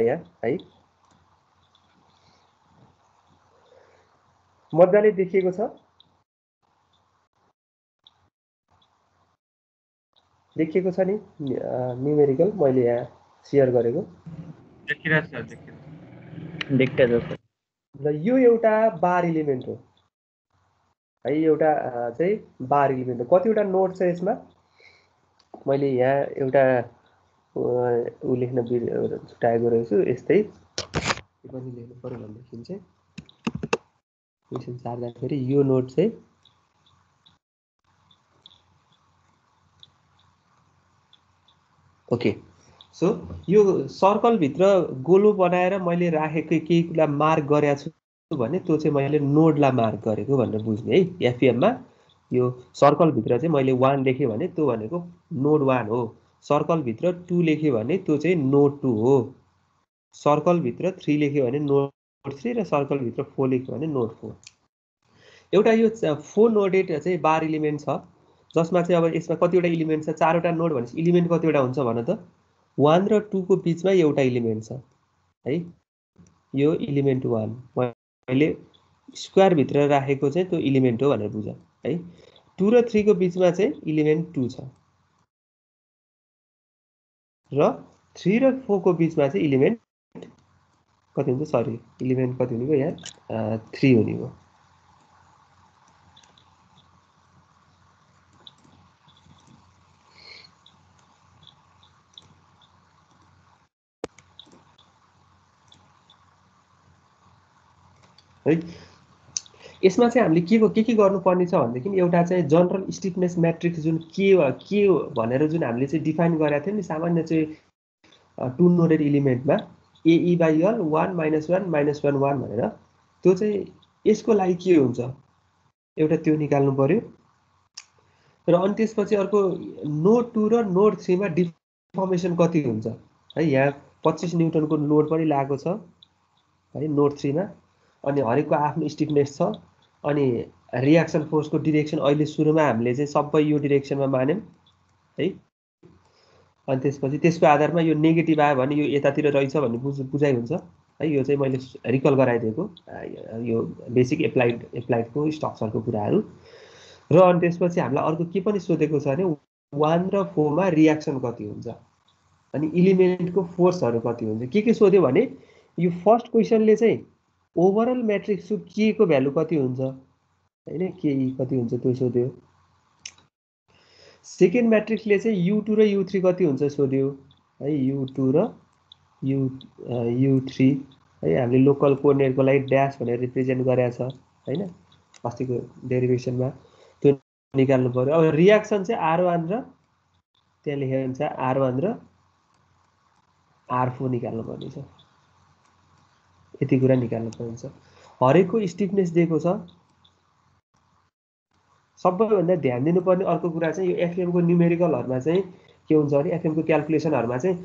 यहाँ है मजाले देखिएको छ देखिएको छ नि न्युमेरिकल मैले यहाँ शेयर गरेको देखिरहेछ सर ल यो एउटा बार एलिमेन्ट हो है एउटा चाहिँ बार एलिमेन्ट हो कतिवटा नोड छ यसमा मैले यहाँ एउटा ऊ लेख्न छुट्याएको रहेछु यस्तै पनि लेख्नु पर्यो भनेदेखि चाहिँ क्वेसन सार्दाखेरि यो नोड चाहिँ ओके सो यो सर्कलभित्र गोलो बनाएर मैले राखेको केही कुरा मार्क गरेको छु भने त्यो चाहिँ मैले नोडलाई मार्क गरेको भनेर बुझ्ने है एफएममा यो सर्कलभित्र चाहिँ मैले 1 लेखेँ भने त्यो भनेको नोड 1 हो सर्कलभित्र 2 लेखेँ भने त्यो चाहिँ नोड 2 हो सर्कलभित्र 3 लेख्यो भने नोड 3 र सर्कलभित्र 4 लेख्यो भने नोड 4 एउटा यो 4 नोडेड चाहिँ बार एलिमेन्ट छ जसमा चाहिँ अब यसमा कतिवटा एलिमेन्ट छ चारवटा नोड भनेपछि एलिमेन्ट कतिवटा हुन्छ भन त 1 र 2 को बीचमा एउटा एलिमेन्ट छ है यो एलिमेन्ट 1 मैले स्क्वायर भित्र राखेको चाहिँ त्यो एलिमेन्ट हो भनेर बुझ है 2 र 3 को बीचमा चाहिँ एलिमेन्ट 2 छ र 3 र 4 को बीचमा चाहिँ एलिमेन्ट कति हुन्छ सरी एलिमेन्ट कति हुने भयो यहाँ 3 हुने भयो है यसमा चाहिँ हामीले के गर्नुपर्ने छ भनेदेखि एउटा चाहिँ जनरल स्टिफनेस म्याट्रिक्स जुन के भनेर जुन हामीले चाहिँ डिफाइन गरेका थियौं नि सामान्य चाहिँ टु नोडेड एलिमेन्टमा ए बाइ एल 1 -1 -1 1 भनेर त्यो चाहिँ यसको लागि के हुन्छ एउटा त्यो निकाल्नु पर्यो र अनि त्यसपछि अर्को नोड 2 र नोड 3 मा डिफर्मेसन कति हुन्छ है यहाँ 25 न्युटनको लोड पनि लागेको छ है नोड 3 मा अनि हरेकको आफ्नो स्टिफनेस छ अनि रिएक्सन फोर्सको डाइरेक्सन अहिले सुरुमा हामीले चाहिँ सबै यो डाइरेक्सनमा मान्यौं है अनि त्यसपछि त्यसको आधारमा यो नेगेटिभ आयो भने यो यतातिर रहेछ भन्ने बुझाइ हुन्छ है यो चाहिँ मैले रिकल गराइदिएको यो बेसिक एप्लाइडको स्ट्रक्चरको कुराहरू र अनि त्यसपछि हामीलाई अर्को के पनि सोधेको छ भने 1 र 4 मा रिएक्सन कति हुन्छ अनि एलिमेन्टको फोर्सहरू कति हुन्छ के सोध्यो भने यो फर्स्ट क्वेशनले चाहिँ ओभरअल म्याट्रिक्सको के को भ्यालु कति हुन्छ हैन के कति हुन्छ त्यो सोध्यो सेकेन्ड म्याट्रिक्सले चाहिँ u2 र u3 कति हुन्छ सोध्यो है u2 र u3 है हामीले लोकल कोअर्डिनेटको लागि ड्याश भनेर रिप्रेजेन्ट गरेको छ हैन अस्तिको डेरिभेसनमा त्यो निकाल्नु पर्यो अब रिएक्सन चाहिँ r1 र त्यहाँ लेखेको हुन्छ r1 र r4 निकाल्नु पर्ने छ यति कुरा निकाल्नु पर्छ हरेकको स्टिफनेस दिएको छ सबैभन्दा ध्यान दिनुपर्ने अर्को कुरा चाहिँ यो एफएम को न्युमेरिकलहरुमा चाहिँ के हुन्छ भने एफएम को क्याल्कुलेसनहरुमा चाहिँ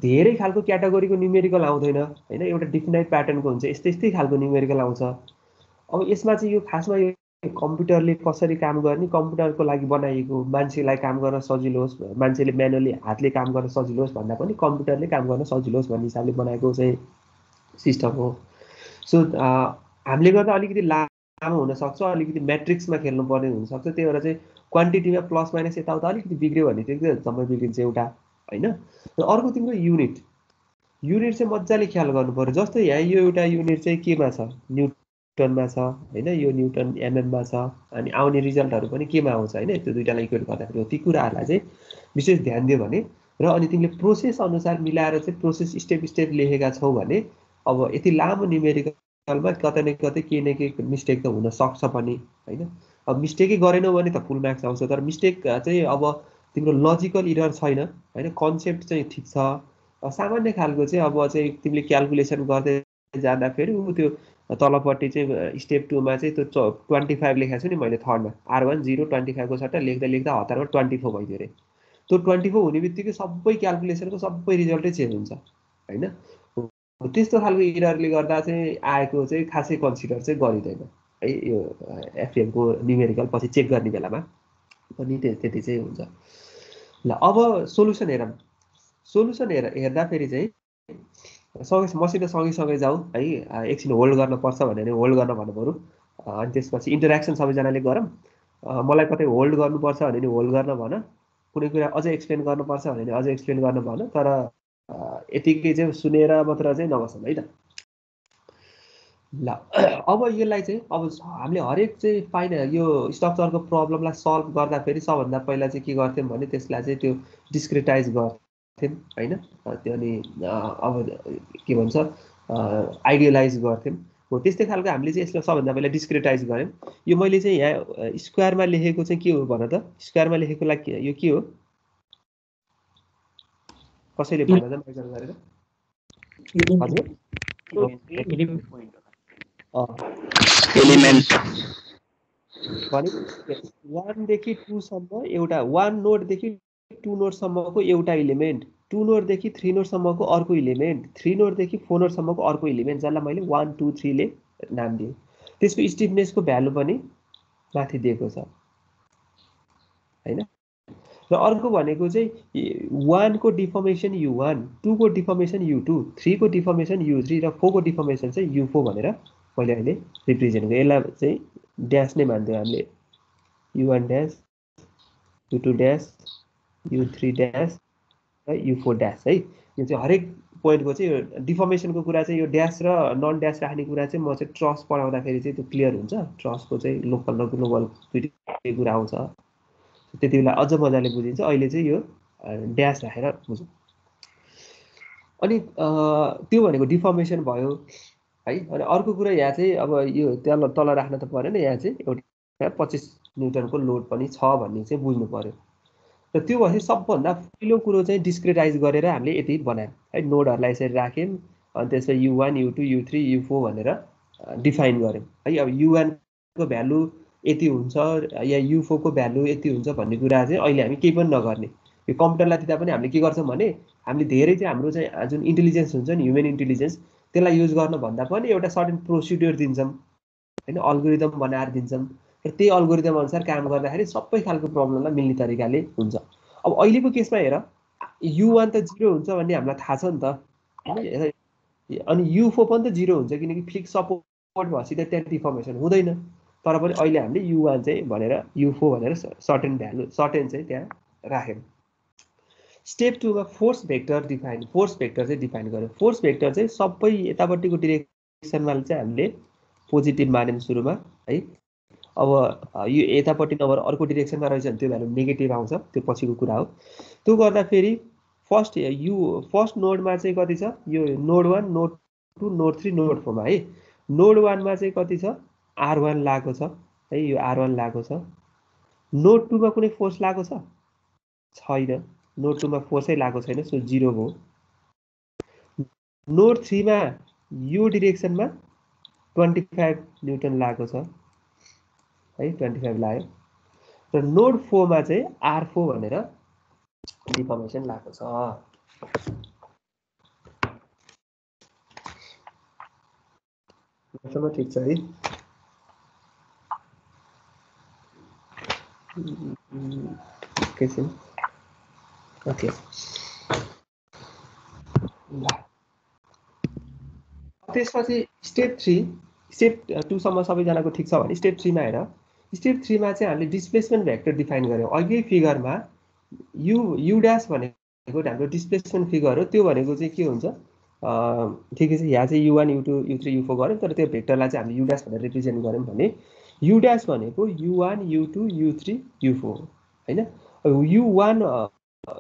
धेरै खालको क्याटेगोरीको न्युमेरिकल आउँदैन हैन एउटा डिफिनाइट प्याटर्नको हुन्छ यस्तै खालको न्युमेरिकल आउँछ अब यसमा चाहिँ यो खासमा यो कम्प्युटरले कसरी काम गर्ने कम्प्युटरको लागि बनाइएको मान्छेलाई काम गर्न सजिलो होस् मान्छेले म्यानुअली हातले काम गर्न सजिलो होस् भन्दा पनि कम्प्युटरले काम गर्न सजिलो होस् भन्ने हिसाबले बनाएको चाहिँ सिस्टम हो सो हामीले गर्दा अलिकति लामो हुन सक्छ अलिकति म्याट्रिक्समा खेल्नु पर्ने हुन सक्छ त्यही भएर चाहिँ क्वान्टिटीमा प्लस माइनस यताउता अलिकति बिग्रियो भने चाहिँ जम्मै बिग्रिन्छ एउटा हैन र अर्को तिम्रो युनिट चाहिँ मज्जाले ख्याल गर्नु पर्यो जस्तो यहाँ यो एउटा युनिट चाहिँ केमा छ न्युटनमा छ हैन यो न्युटन एमएम मा छ अनि आउने रिजल्टहरु पनि केमा आउँछ हैन त्यो दुईटालाई इक्वेट गर्दाखेरि ती कुराहरुलाई चाहिँ विशेष ध्यान दियो भने र अनि तिमीले प्रोसेस अनुसार मिलाएर चाहिँ प्रोसेस स्टेप लेखेका छौ भने अब यति लामो न्युमेरिकलमा कतै न कतै के न के मिस्टेक त हुन सक्छ पनि हैन अब मिस्टेकै गरेनौ भने त फुल मार्क्स आउँछ तर मिस्टेक चाहिँ अब तिम्रो लजिकल इरर छैन हैन कन्सेप्ट चाहिँ ठीक छ सामान्य खालको चाहिँ अब चाहिँ तिमीले क्याल्कुलेसन गर्दै जाँदाखेरि त्यो तलपट्टि चाहिँ स्टेप 2 मा चाहिँ त्यो 25 लेखेको छु नि मैले थर्डमा r1 0 25 को सट्टा लेख्दा हतारमा 24 भइदियो रे त्यो 24 हुने बित्तिकै सबै क्याल्कुलेसनको सबै रिजल्टै चेन्ज हुन्छ हैन त्यस्तो खालको इररले गर्दा चाहिँ आएको चाहिँ खासै कन्सिडर चाहिँ गरिदैन है यो एफएम को न्युमेरिकल पछि चेक गर्ने बेलामा पनि त्यति चाहिँ हुन्छ ल अब सोलुसन हेरौँ सोलुसन हेर्दा फेरि चाहिँ मसित सँगै जाउँ है, एकछिन होल्ड गर्न पर्छ भने होल्ड गर्न भन्नु पऱ्यो। अनि त्यसपछि इन्टरेक्सन सबैजनाले गरौँ। मलाई कतै होल्ड गर्नुपर्छ भने नि होल्ड गर्न भन, कुनै कुरा अझै एक्सप्लेन गर्नुपर्छ भने नि अझै एक्सप्लेन गर्न भन, तर यतिकै चाहिँ सुनेर मात्र चाहिँ नबसौँ है त। ल अब यसलाई चाहिँ अब हामीले हरेक चाहिँ यो स्ट्रक्चरको प्रब्लमलाई सल्भ गर्दाखेरि सबभन्दा पहिला चाहिँ के गर्थ्यौँ भने त्यसलाई चाहिँ त्यो डिस्क्रिटाइज गर्थ्यौँ होइन। त्यो अनि अब के भन्छ आइडियलाइज गर्थ्यौँ हो, त्यस्तै खालको हामीले चाहिँ यसलाई सबभन्दा पहिला डिस्क्रिटाइज गऱ्यौँ। यो मैले चाहिँ यहाँ स्क्वायरमा लेखेको चाहिँ के हो भन त, स्क्वायरमा लेखेको लागि यो के हो, कसैले भन त मेजर गरेर। हजुर एलिमेन्ट भनेको 1 देखि 2 सम्म एउटा 1 नोडदेखि 2 नोडसम्मको एउटा इलिमेन्ट, 2 नोडदेखि 3 नोडसम्मको अर्को इलिमेन्ट, 3 नोडदेखि 4 नोडसम्मको अर्को इलिमेन्ट, जसलाई मैले 1 2 3 ले नाम दिएँ। त्यसको स्टिफनेसको भ्यालु पनि माथि दिएको छ होइन। र अर्को भनेको चाहिँ 1 को डिफर्मेसन U1, 2 को डिफर्मेसन U2, 3 को डिफर्मेसन U3 र 4 को डिफर्मेसन चाहिँ U4 भनेर मैले अहिले रिप्रेजेन्ट गरेँ। यसलाई चाहिँ ड्यास नै मान्थ्यौँ हामीले, U1 dash, U2 dash, U3 dash र U4 ड्यास है। यो चाहिँ हरेक पोइन्टको चाहिँ डिफर्मेसनको कुरा चाहिँ यो ड्यास र नन ड्यास राख्ने कुरा चाहिँ म चाहिँ ट्रस पढाउँदाखेरि चाहिँ त्यो क्लियर हुन्छ। ट्रसको चाहिँ लोकल र ग्लोबल दुईटै कुरा आउँछ, त्यति बेला अझ मजाले बुझिन्छ। अहिले चाहिँ यो ड्यास राखेर बुझौँ। अनि त्यो भनेको डिफर्मेसन भयो है। अनि अर्को कुरा यहाँ चाहिँ अब यो तल राख्न त परेन, यहाँ चाहिँ एउटा 25 न्युटनको लोड पनि छ भन्ने चाहिँ बुझ्नु पर्यो। र त्यो भएपछि सबभन्दा पहिलो कुरो चाहिँ डिस्क्रिटाइज गरेर हामीले यति बनायौँ है, नोडहरूलाई यसरी राख्यौँ। अनि त्यसपछि U1 U2 U3 U4 भनेर डिफाइन गऱ्यौँ है। अब U1 को भ्यालु यति हुन्छ या U4 को भ्यालु यति हुन्छ भन्ने कुरा चाहिँ अहिले हामी केही पनि नगर्ने। यो कम्प्युटरलाई दिँदा पनि हामीले के गर्छौँ भने हामीले धेरै चाहिँ हाम्रो चाहिँ जुन इन्टेलिजेन्स हुन्छ नि, ह्युमन इन्टेलिजेन्स, त्यसलाई युज गर्नुभन्दा पनि एउटा सर्टेन प्रोसिड्युर दिन्छौँ होइन, अल्गोरिदम बनाएर दिन्छौँ। र त्यही अल्गोरिदम अनुसार काम गर्दाखेरि सबै खालको प्रब्लमलाई मिल्ने तरिकाले हुन्छ। अब अहिलेको केसमा हेर, U1 त 0 हुन्छ भन्ने हामीलाई थाहा छ नि त होइन, अनि U4 पनि त 0 हुन्छ किनकि फिक्स सपोर्ट भएपछि त त्यहाँ डिफर्मेसन हुँदैन। तर पनि अहिले हामीले U1 चाहिँ भनेर U4 भनेर सर्टेन भ्यालु सर्टेन चाहिँ त्यहाँ राख्यौँ। स्टेप 2 मा फोर्स भेक्टर चाहिँ डिफाइन गर्यो। फोर्स भेक्टर चाहिँ सबै यतापट्टिको डिरेक्सनमा चाहिँ हामीले पोजिटिभ मान्यौँ सुरुमा है। अब यो यतापट्टि नभएर अर्को डिरेक्सनमा रहेछ भने त्यो भ्यालु नेगेटिभ आउँछ, त्यो पछिको कुरा हो। त्यो गर्दाखेरि फर्स्ट नोडमा चाहिँ कति छ, यो नोड 1 नोड 2 नोड 3 नोड 4 मा है। नोड 1 मा चाहिँ कति छ, R1 लागेको छ है, यो R1 लागेको छ। नोड 2 मा कुनै फोर्स लागेको छ छैन, नोड 2 मा फोर्सै लागेको छैन, सो 0 हो। नोड 3 मा यो डिरेक्सनमा 25 न्युटन लागेको छ है, 25 लाग्यो। र नोड 4 मा चाहिँ R4 भनेर डिफर्मेसन लागेको छ। ठिक छ है। एकैछिन ओके। त्यसपछि स्टेप 2 सम्म सबैजनाको ठिक छ भने स्टेप 3 मा हेर। स्टेप 3 मा चाहिँ हामीले डिस्प्लेसमेन्ट भेक्टर डिफाइन गर्यौँ। अघि फिगरमा यु ड्यास भनेको हाम्रो डिस्प्लेसमेन्ट फिगर हो। त्यो भनेको चाहिँ के हुन्छ, ठिकै छ, यहाँ चाहिँ U1 U2 U3 U4 गऱ्यौँ, तर त्यो भेक्टरलाई चाहिँ हामीले यु ड्यास भनेर रिप्रेजेन्ट गऱ्यौँ भने यु ड्यास भनेको U1 U2 U3 U4 होइन। U1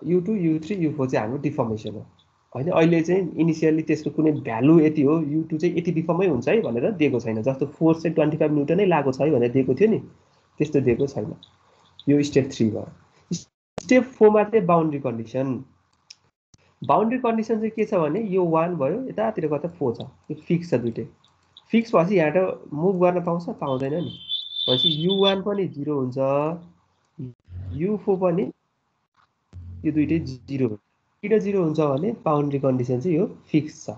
U2 U3 U4 चाहिँ हाम्रो डिफर्मेसन हो होइन। अहिले चाहिँ इनिसियली त्यसको कुनै भ्यालु यति हो, U2 चाहिँ यति डिफर्मै हुन्छ है भनेर दिएको छैन। जस्तो फोर्स चाहिँ 25 न्युटनै लागेको छ है भनेर दिएको थियो नि, त्यस्तो दिएको छैन। यो स्टेप 3 भयो। स्टेप 4 मा चाहिँ बाउन्ड्री कन्डिसन। बाउन्ड्री कन्डिसन चाहिँ के छ भने यो 1 भयो, यतातिर कता 4 छ, यो फिक्स छ, दुइटै फिक्स भएपछि यहाँ त मुभ गर्न पाउँछ पाउँदैन नि, भनेपछि U1 पनि 0 हुन्छ, U4 पनि यो दुइटै 0 हुन्छ। किन 0 हुन्छ भने बाउन्ड्री कन्डिसन चाहिँ यो फिक्स छ।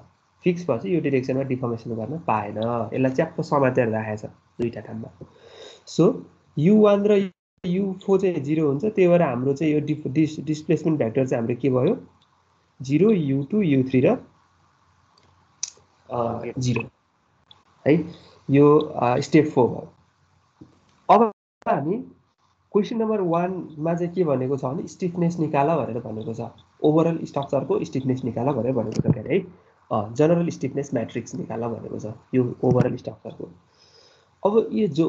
फिक्स भएपछि यो डिरेक्सनमा डिफर्मेसन गर्न पाएन, यसलाई च्याप्प समातेर राखेको छ दुईटा ठाउँमा। सो U1 र U4 चाहिँ 0 हुन्छ, त्यही भएर हाम्रो चाहिँ यो डिस्प्लेसमेन्ट भेक्टर चाहिँ हाम्रो के भयो, 0 U2 U3 र 0 है। यो स्टेप 4 भयो। अब हामी क्वेसन नम्बर 1 मा चाहिँ के भनेको छ भने स्टिफनेस निकाल भनेर भनेको छ। ओभरअल स्ट्रक्चरको स्टिफनेस निकाल भनेर भनेको छ है। जनरल स्टिफनेस मैट्रिक्स निकाल भनेको छ यो ओभरअल स्ट्रक्चरको। अब यो जो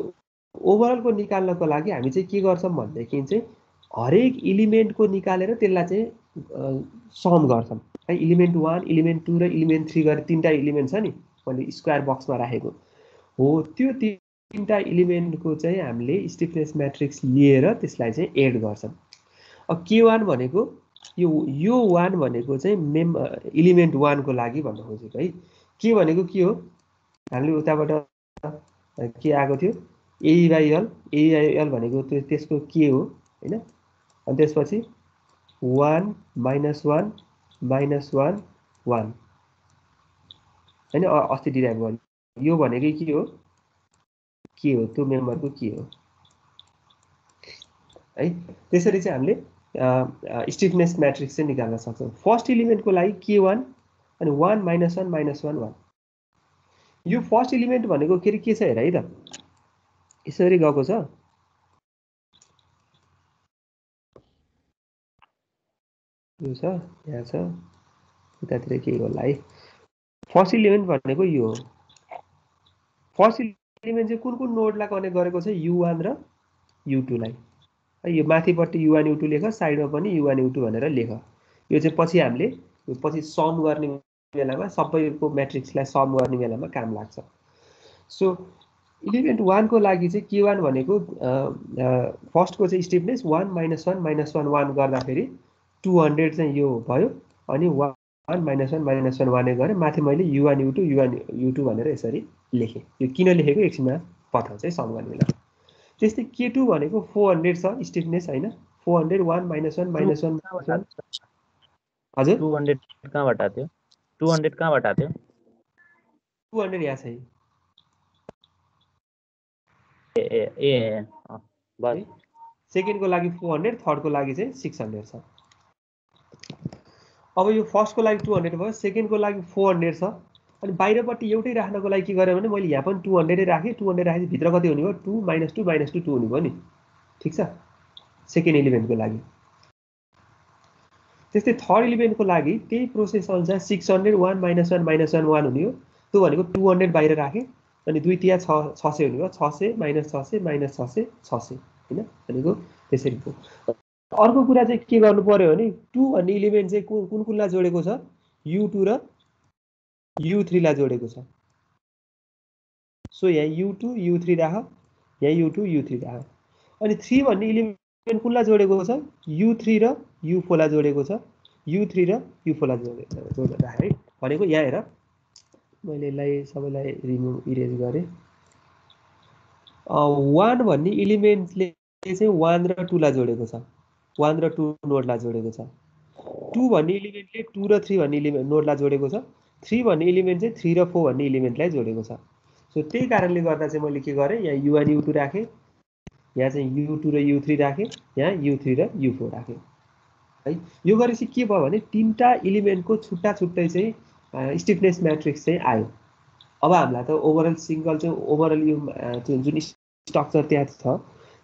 ओभरअलको निकाल्नको लागि हामी चाहिँ के गर्छौं भन्देखि चाहिँ हरेक इलिमेन्टको निकालेर त्यसलाई चाहिँ सम गर्छौं है। इलिमेन्ट 1 इलिमेन्ट 2 र इलिमेन्ट 3 गरी तीनटा इलिमेन्ट छ नि मैले स्क्वायर बक्समा राखेको हो। त्यो तीनटा इलिमेन्टको चाहिँ हामीले स्टिफनेस मैट्रिक्स लिएर त्यसलाई चाहिँ एड गर्छौं। अब K1 भनेको यो 1 भनेको चाहिँ इलिमेन्ट 1 को लागि भन्न खोजेको है। के भनेको के हो हामीले उताबाट के आएको थियो AE/L भनेको त्यसको के हो हैन। अनि त्यसपछि 1 -1 -1 1 हैन अस्ति डिराइभ गर्नु। यो भनेकै के हो त्यो मेम्बरको के हो है। त्यसरी चाहिँ हामीले स्टिफनेस मैट्रिक्स चाहिँ निकाल्न सक्छौं। फर्स्ट इलिमेन्टको लागि K1 अनि 1 -1 -1 1। यो फर्स्ट इलिमेन्ट भनेको के छ हेर है त यसरी गएको छ। यो छ यहाँ छ उतातिर के होला है। फर्स्ट इलिमेन्ट भनेको यो हो। फर्स्ट इलिमेन्ट चाहिँ कुन नोडलाई कनेक्ट गरेको छ U1 र U2 लाई है। यो माथिपट्टि U1 U2 लेख, साइडमा पनि U1 U2 भनेर लेख। यो चाहिँ पछि हामीले पछि सम गर्ने बेलामा सबैको मैट्रिक्सलाई सम गर्ने बेलामा काम लाग्छ। सो इलिमेन्ट 1 को लागि चाहिँ K1 भनेको फर्स्टको चाहिँ स्टिफनेस 1 -1 -1 1 गर्दाखेरि 200 चाहिँ यो भयो। अनि 1 -1 -1 1 गरे माथि मैले U1 U2 भनेर यसरी लेखेँ। यो किन लेखेको एकछिनमा पठाउँछु है सम गर्ने बेला। त्यस्तै K2 भनेको 400 छ स्टिफनेस हैन। 400 1 -1 -1 हजुर 200 कहाँबाट आथ्यो 200 कहाँबाट आथ्यो 200 यहाँ छ ए बस। सेकेन्डको लागि 400 थर्डको लागि चाहिँ 600 छ। अब यो फर्स्टको लागि 200 भयो, सेकेन्डको लागि 400 छ। अनि बाहिरपट्टि एउटै राख्नको लागि के गरे भने मैले यहाँ पनि 200 राखेँ। 200 राखेपछि भित्र कति हुने भयो 2 -2 -2 हुने भयो नि। ठीक छ सेकेन्ड एलिमेन्टको लागि। त्यस्तै थर्ड एलिमेन्टको लागि त्यही प्रोसेस अनुसार 600 1 -1 -1 1 हुने हो। त्यो भनेको 200 बाहिर राखेँ अनि 2 तिया 600 हुने भयो। 600 -600 -600 600 हैन भनेको त्यसरी भयो। अर्को कुरा चाहिँ के गर्नु पर्यो भने 2 भन्ने एलिमेन्ट चाहिँ कुनलाई जोडेको छ U2 र U3 लाई जोडेको छ। सो यहाँ U2 U3 राख, यहाँ U2 U3 राख। अनि 3 भन्ने एलिमेन्ट कुनलाई जोडेको छ U3 र U4 लाई जोडेको छ। U3 र U4 लाई जोडेर राख है। भनेको यहाँ हेर मैले यसलाई सबैलाई रिमुभ इरेज गरे। 1 भन्ने एलिमेन्टले चाहिँ 1 र 2 लाई जोडेको छ। 1 र 2 नोडलाई जोडेको छ। 2 भन्ने एलिमेन्टले 2 र 3 भन्ने एलिमेन्ट नोडलाई जोडेको छ। 3 भन्ने एलिमेन्ट चाहिँ 3 र 4 भन्ने एलिमेन्टलाई जोडेको छ। सो त्यही कारणले गर्दा चाहिँ मैले के गरेँ यहाँ U1 U2 राखेँ, यहाँ चाहिँ U2 र U3 राखेँ, यहाँ U3 र U4 राखेँ है। यो गरेपछि के भयो भने तीनटा एलिमेन्टको छुट्टा छुट्टै चाहिँ स्टिफनेस मैट्रिक्स चाहिँ आयो। अब हामीलाई त ओभरअल सिंगल चाहिँ ओभरअल यो जुन स्ट्रक्चर त्यहाँ छ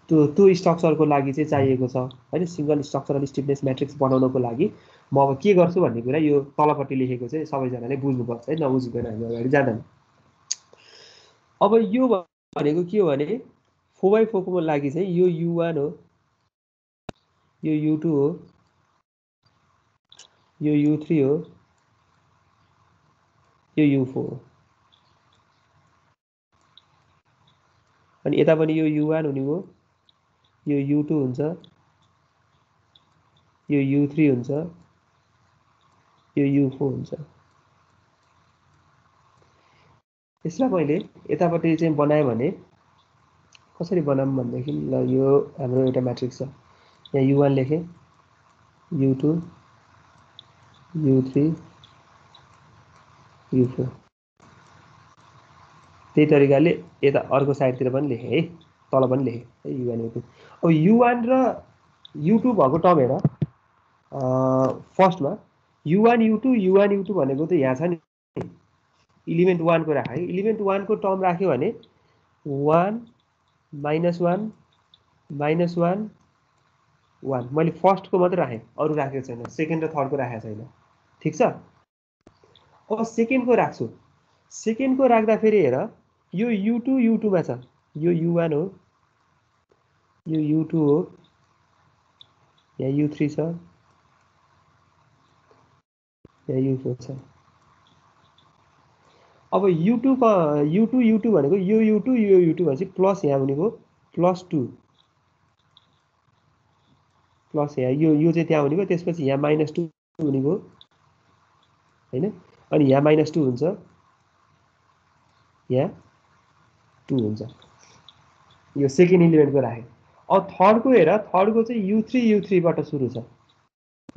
त्यो स्ट्रक्चरको लागि चाहिँ चाहिएको छ हैन। सिंगल स्ट्रक्चरल स्टिफनेस मैट्रिक्स बनाउनको लागि म अब के गर्छु भन्ने कुरा यो तलपट्टि लेखेको चाहिँ सबैजनाले बुझ्नुपर्छ है। नबुझ्दैन हामी अगाडि जाँदैन। अब यो भनेको के हो भने 4x4 को लागि चाहिँ यो U1 हो, यो U2 हो, यो U3 हो, यो U4 हो। अनि यता पनि यो U1 हुने हो, यो U2 हुन्छ, यो U3 हुन्छ, यो U4 हुन्छ। यसलाई मैले यतापट्टि चाहिँ बनाएँ भने कसरी बनाऊँ भन्देखि ल यो हाम्रो एउटा मैट्रिक्स छ। यहाँ U1 लेखेँ, U2 U3 U4 त्यही तरिकाले यता अर्को साइडतिर पनि लेखेँ है, तल पनि लेखेँ है U1 U2। अब U1 र U2 भएको टर्म हेर फर्स्टमा U1 U2 भनेको त यहाँ छ नि इलिमेन्ट 1 को राख है इलिमेन्ट 1 को टर्म राख्यो भने 1 -1 -1 1 मैले फर्स्ट को मात्र राखेँ अरु राखेको छैन सेकेन्ड र थर्ड को राखेको छैन ठीक छ अब सेकेन्ड को राख्छु सेकेन्ड को राख्दा फेरि हेर यो u2 u2 मा छ यो u1 हो यो u2 हो यहाँ u3 छ यहाँ u4 छ अब u2 भनेको यो u2 भनेपछि प्लस यहाँ भनेको +2 प्लस यहाँ यो चाहिँ त्यहाँ हुनेको त्यसपछि यहाँ -2 हुनेको हैन अनि यहाँ -2 हुन्छ यहाँ 2 हुन्छ यो सेकेन्ड इलिमेन्टको राखे अब थर्ड को हेर थर्ड को चाहिँ u3 बाट सुरु छ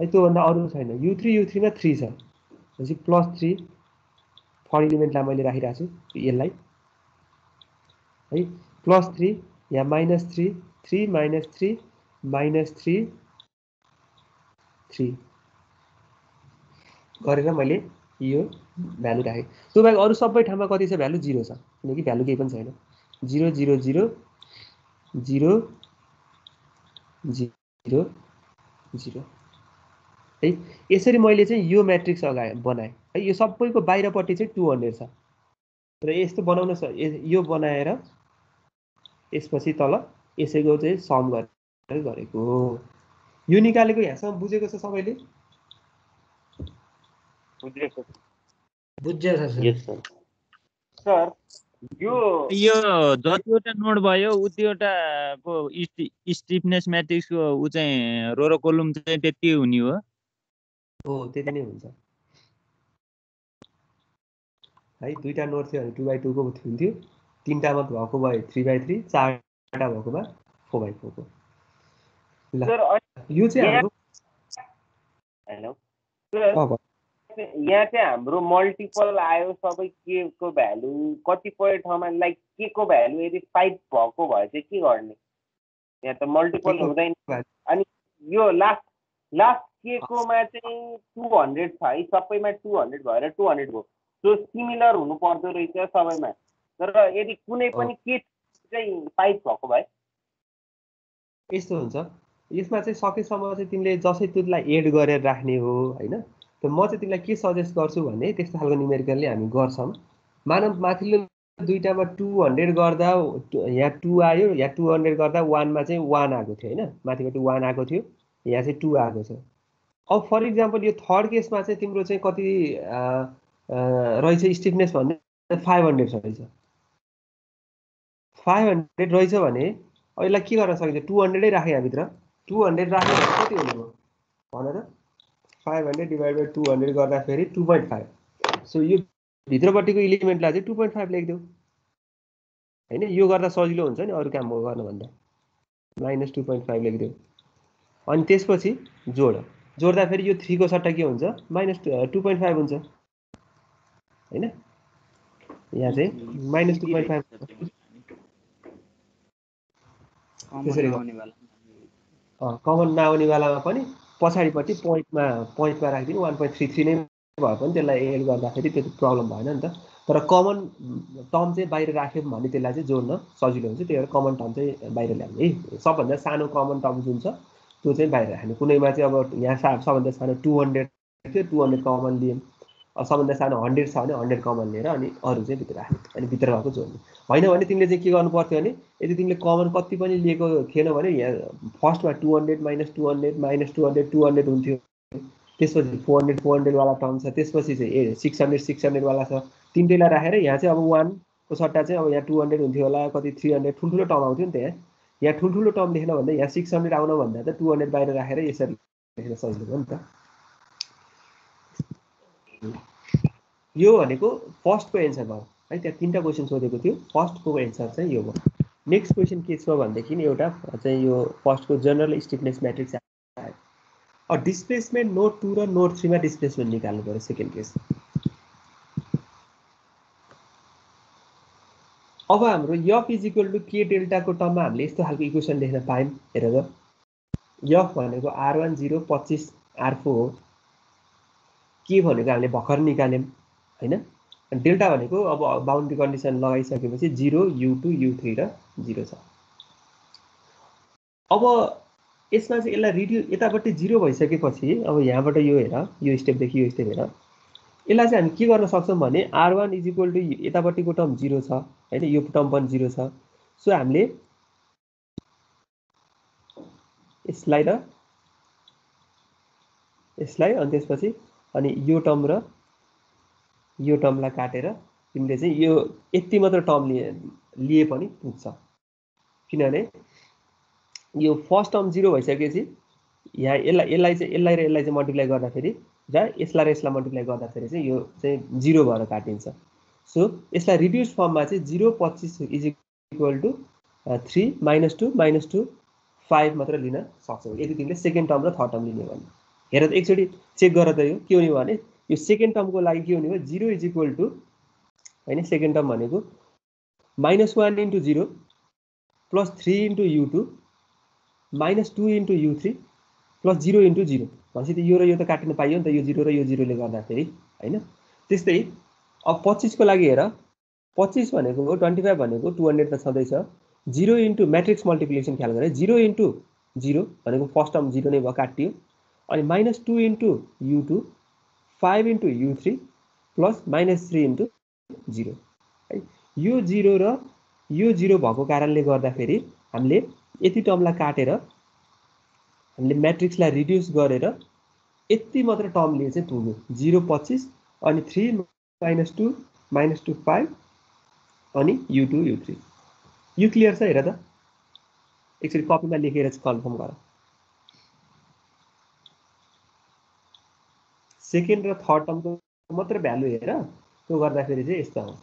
है त्यो भन्दा अरु छैन u3 मा 3 छ त्यसपछि +3 थर्ड इलिमेन्टलाई मैले राखिराछु यसलाई है +3 यहाँ -3 3 -3 -3 3 गरेर मैले यो भ्यालु राखेँ त्यो बाहेक अरु सबै ठाउँमा कति छ भ्यालु 0 छ किनकि भ्यालु केही पनि छैन 0 0 0 0 0 0 है यसरी मैले चाहिँ यो म्याट्रिक्स बनाएँ है यो सबैको बाहिरपट्टि चाहिँ 200 छ र यस्तो बनाउन यो बनाएर यसपछि तल यसैको चाहिँ सम गरेर गरेको यो निकालेको यहाँसम्म बुझेको छ सबैले बुझेको बुझ्यो सर यो जतिवटा नोड भयो उतिवटाको स्टिफनेस म्याट्रिक्सको उ चाहिँ रो र कोलम चाहिँ त्यति हुने हो त्यति नै हुन्छ है दुईटा नोड थियो भने 2x2 को हुन्थ्यो तीनटामा भएको भए 3x3 चारटा भएकोमा 4x4 को ल यो चाहिँ हाम्रो हेलो सर यहाँ चाहिँ हाम्रो मल्टिपल आयो सबै के को भ्यालु कतिपय ठाउँमा लाइक के को भ्यालु यदि 5 भएको भए चाहिँ के गर्ने यहाँ त मल्टिपल हुँदैन अनि यो लास्ट के को मा चाहिँ 200 छ है सबैमा 200 भएर 200 हो सो सिमिलर हुनु पर्दो रहेछ सबैमा तर यदि कुनै पनि के चाहिँ 5 भएको भए यस्तो हुन्छ यसमा चाहिँ सकेसम्म चाहिँ तिमीले जसै त्यसलाई एड गरेर राख्ने हो हैन त म चाहिँ तिमीलाई के सजेस्ट गर्छु भने त्यस्तो खालको न्युमेरिकलले हामी गर्छौं मानव माथिल्लो दुईटामा 200 गर्दा यहाँ 2 आयो यहाँ 200 गर्दा 1 मा चाहिँ 1 आएको थियो हैन माथिबाट 1 आएको थियो यहाँ चाहिँ 2 आएको छ अब फर एक्जाम्पल यो थर्ड केसमा चाहिँ तिम्रो चाहिँ कति रहेछ स्टिफनेस भन्ने 500 छ रहेछ 500 रहेछ भने अब यसलाई के गर्न सकिन्छ 200 नै राखे यहाँ भित्र 200 राख्यो भने कति हुने भयो भन त 500 डिवाइड बाइ 200 गर्दा फेरि 2.5 सो यो भित्रपट्टिको इलिमेन्टलाई चाहिँ 2.5 लेख्दियौ हैन यो गर्दा सजिलो हुन्छ नि अरु काम गर्न भन्दा -2.5 लेख्दियौ अनि त्यसपछि जोड्दा फेरि यो 3 को सट्टा के हुन्छ -2.5 हुन्छ हैन यहाँ चाहिँ -2.5 कमन नआउने बेलामा पनि पछाडिपट्टि पोइन्टमा राखिदिनु 1.33 नै भए पनि त्यसलाई एड गर्दाखेरि त्यो प्रब्लम भएन नि त तर कमन टर्म चाहिँ बाहिर राख्यौं भने त्यसलाई चाहिँ जोड्न सजिलो हुन्छ त्यही भएर कमन टर्म चाहिँ बाहिर ल्याउने है सबभन्दा सानो कमन टर्म जुन छ त्यो चाहिँ बाहिर राख्ने कुनैमा चाहिँ अब यहाँ सबभन्दा सानो 200 थियो 200 कमन लियौं सबभन्दा सानो 100 छ भने 100 कमन लिएर अनि अरु चाहिँ भित्र राख्ने अनि भित्र भएको जोड्ने हैन भने तिमीले चाहिँ के गर्नु पर्थ्यो भने यदि तिमीले कमन कति पनि लिएको थिएन भने यहाँ फर्स्टमा 200 -200 -200 200 हुन्थ्यो त्यसपछि 400 वाला टर्म छ त्यसपछि चाहिँ 600 वाला छ तीनटैलाई राखेर यहाँ चाहिँ अब 1 को सट्टा चाहिँ अब यहाँ 200 हुन्थ्यो होला कति 300 ठुलठुलो टर्म आउँथ्यो नि त यहाँ ठुलठुलो टर्म लेख्न भन्दा यहाँ 600 आउन भन्दा त 200 बाहिर राखेर यसरी लेख्न सजिलो हो नि त यो भनेको फर्स्टको एन्सर भयो है त्यहाँ तीनटा क्वेशन सोधेको थियो फर्स्टको एन्सर चाहिँ यो भयो नेक्स्ट क्वेशन के छ भन्देखि एउटा चाहिँ यो फर्स्टको जनरल स्टिफनेस म्याट्रिक्स आयो अब डिस्प्लेसमेन्ट नोड 2 र नोड 3 मा डिस्प्लेसमेन्ट निकाल्नु पर्यो सेकेन्ड केस अब हाम्रो f = k डेल्टा को टर्ममा हामीले यस्तो खालको इक्वेसन लेख्न पायौं हेर त f भनेको r1 0 25 r4 हो के भनेको हामीले भर्खर निकाल्यौं हैन डेल्टा भनेको अब बाउन्ड्री कन्डिसन लगाइसकेपछि 0 U2 U3 र 0 छ। अब यसमा चाहिँ यसलाई रिड्युस यतापट्टि 0 भइसकेपछि अब यहाँबाट यो हेर, यो स्टेपदेखि यो स्टेप हेर, यसलाई चाहिँ हामी के गर्न सक्छौँ भने R1 इज इक्वल टु यतापट्टिको टर्म 0 छ हैन, यो टर्म पनि 0 छ। सो हामीले यसलाई र यसलाई अनि त्यसपछि अनि यो टर्म र यो टर्मलाई काटेर तिमीले चाहिँ यो यति मात्र टर्म लिए पनि पुग्छ, किनभने यो फर्स्ट टर्म 0 भइसकेपछि यहाँ यसलाई चाहिँ मल्टिप्लाई गर्दाखेरि र यसलाई मल्टिप्लाई गर्दाखेरि चाहिँ यो चाहिँ 0 भएर काटिन्छ। सो यसलाई रिड्युस फर्ममा चाहिँ 0 25 इज इक्वल टु 3 -2 -2 5 मात्र लिन सक्छौ यदि तिमीले सेकेन्ड टर्म र थर्ड टर्म लिने भने। हेर त एकचोटि चेक गर त यो के हुने भने यो सेकेन्ड टर्मको लागि के हुने भयो 0 इज इक्वल टु हैन सेकेन्ड टर्म भनेको -1 into 0 plus 3 into U2 -2 into U3 plus 0 into 0 भनेपछि त यो र यो त काट्न पाइयो नि त, यो 0 र यो 0 ले गर्दाखेरि हैन। त्यस्तै अब 25 को लागि हेर, 25 भनेको 25 भनेको 200 त छँदैछ, 0 इन्टु म्याट्रिक्स मल्टिप्लिकेसन ख्याल गरे 0 इन्टु 0 भनेको फर्स्ट टर्म 0 नै भयो काटियो, अनि -2 into U2 5 into U3 plus -3 into 0 है। यो 0 र यो 0 भएको कारणले गर्दाखेरि हामीले यति टर्मलाई काटेर हामीले म्याट्रिक्सलाई रिड्युस गरेर यति मात्र टर्मले चाहिँ पुग्यो 0 25 अनि 3 -2 -2 5 अनि U2 U3। यो क्लियर छ? हेर त एकचोटि कपीमा लेखेर चाहिँ कन्फर्म गर। सेकेन्ड र थर्ड टर्मको मात्र भ्यालु हेर, त्यो गर्दाखेरि चाहिँ यस्तो आउँछ।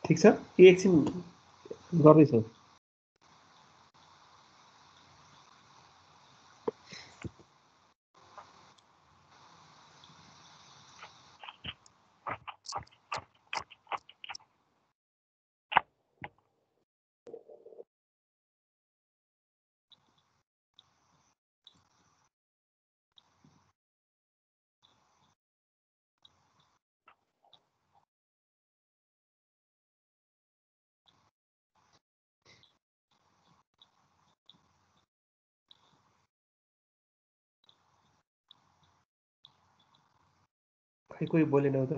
ठीक छ कि एकछिन गर्दैछौ? खै कोही बोलेनौ त?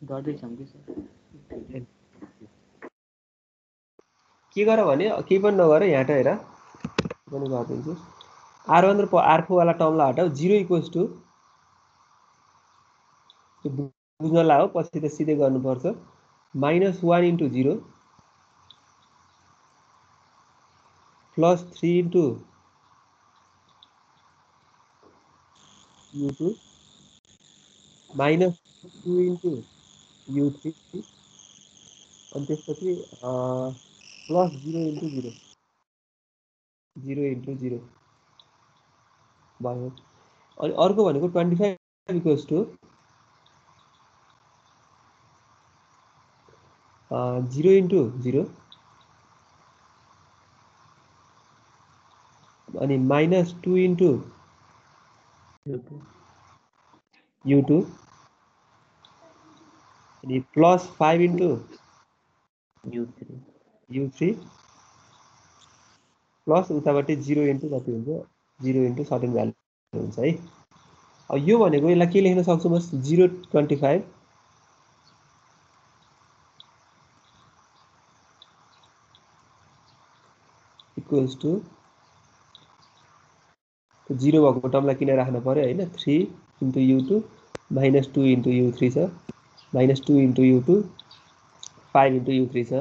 गर्दैछौँ कि सर। के गर भने केही पनि नगर, यहाँ त हेर पनि गरिदिन्छु। R1 र R4 वाला टर्मलाई हटाऊ, 0 इक्वल्स टु बुझ्नलाई हो, पछि त सिधै गर्नुपर्छ -1 into 0 plus 3 into U2 -2 into U3 अनि त्यसपछि प्लस 0 इन्टु 0 0 इन्टु 0 भयो। अनि अर्को भनेको 25 इक्वल्स टु 0 इन्टु 0 अनि -2 इन्टु U2 अनि प्लस 5 इन्टु U3 प्लस उताबाट 0 इन्टु कति हुन्छ 0 इन्टु सर्टेन भ्यालु हुन्छ है। अब यो भनेको यसलाई के लेख्न सक्छु म 0.25 इक्वल्स टु 0 भएको टर्मलाई किन राख्न पर्यो हैन, 3 इन्टु U2 -2 इन्टु U3 छ, -2 इन्टु U2 5 इन्टु U3 छ,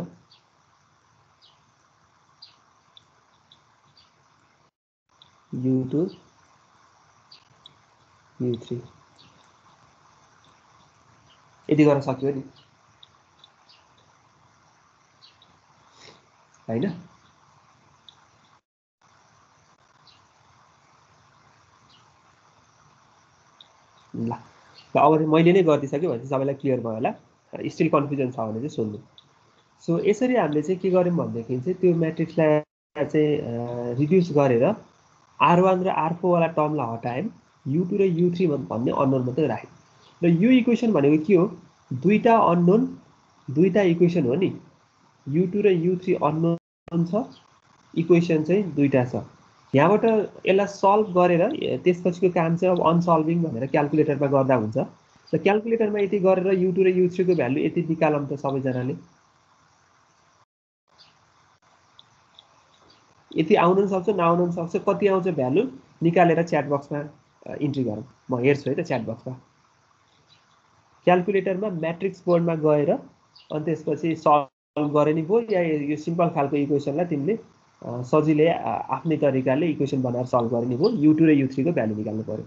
U2 U3 यति गर्न सक्यो नि हैन। ल अब मैले नै गरिदिइसकेँ भने चाहिँ सबैलाई क्लियर भयो होला। स्टिल कन्फ्युजन छ भने चाहिँ सोध्नु। सो यसरी हामीले चाहिँ के गर्यौँ भनेदेखि चाहिँ त्यो म्याट्रिक्सलाई चाहिँ रिड्युस गरेर R1 र R4 वाला टर्मलाई हटायौँ, U2 र U3 भन्ने अननोन मात्रै राख्यौँ। र यो इक्वेसन भनेको के हो? दुईटा अननोन, दुईटा इक्वेसन हो नि। U2 र U3 अननोन छ, इक्वेसन चाहिँ दुईटा छ। यहाँबाट यसलाई सल्भ गरेर त्यसपछिको काम चाहिँ अब अनसल्भिङ भनेर क्याल्कुलेटरमा गर्दा हुन्छ। र क्याल्कुलेटरमा यति गरेर U2 र U3 को भ्यालु यति निकालौँ त सबैजनाले। यति आउन सक्छ, नआउन सक्छ, कति आउँछ भ्यालु निकालेर च्याट बक्समा इन्ट्री गरौँ। म हेर्छु है त च्याट बक्समा। क्याल्कुलेटरमा म्याट्रिक्स बोर्डमा गएर अनि त्यसपछि सल्भ गरे नि भयो, या यो सिम्पल खालको इक्वेसनलाई तिमीले सजिलै आफ्नै तरिकाले इक्वेसन बनाएर सल्भ गर्ने भयो। U2 र U3 को भ्यालु निकाल्नु पर्यो।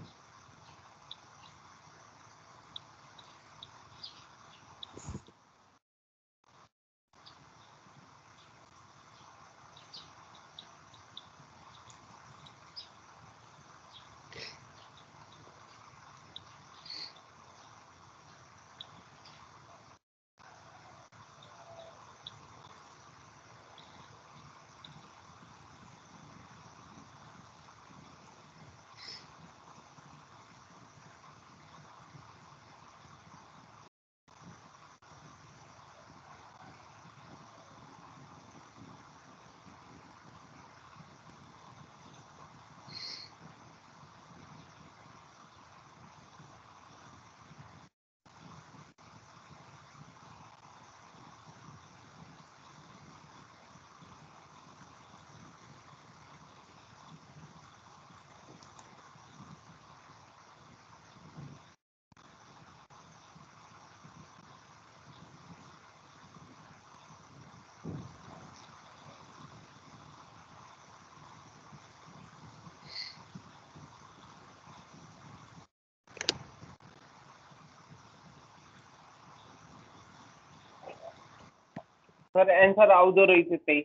सर एन्सर आउँदो रहेछ त्यही।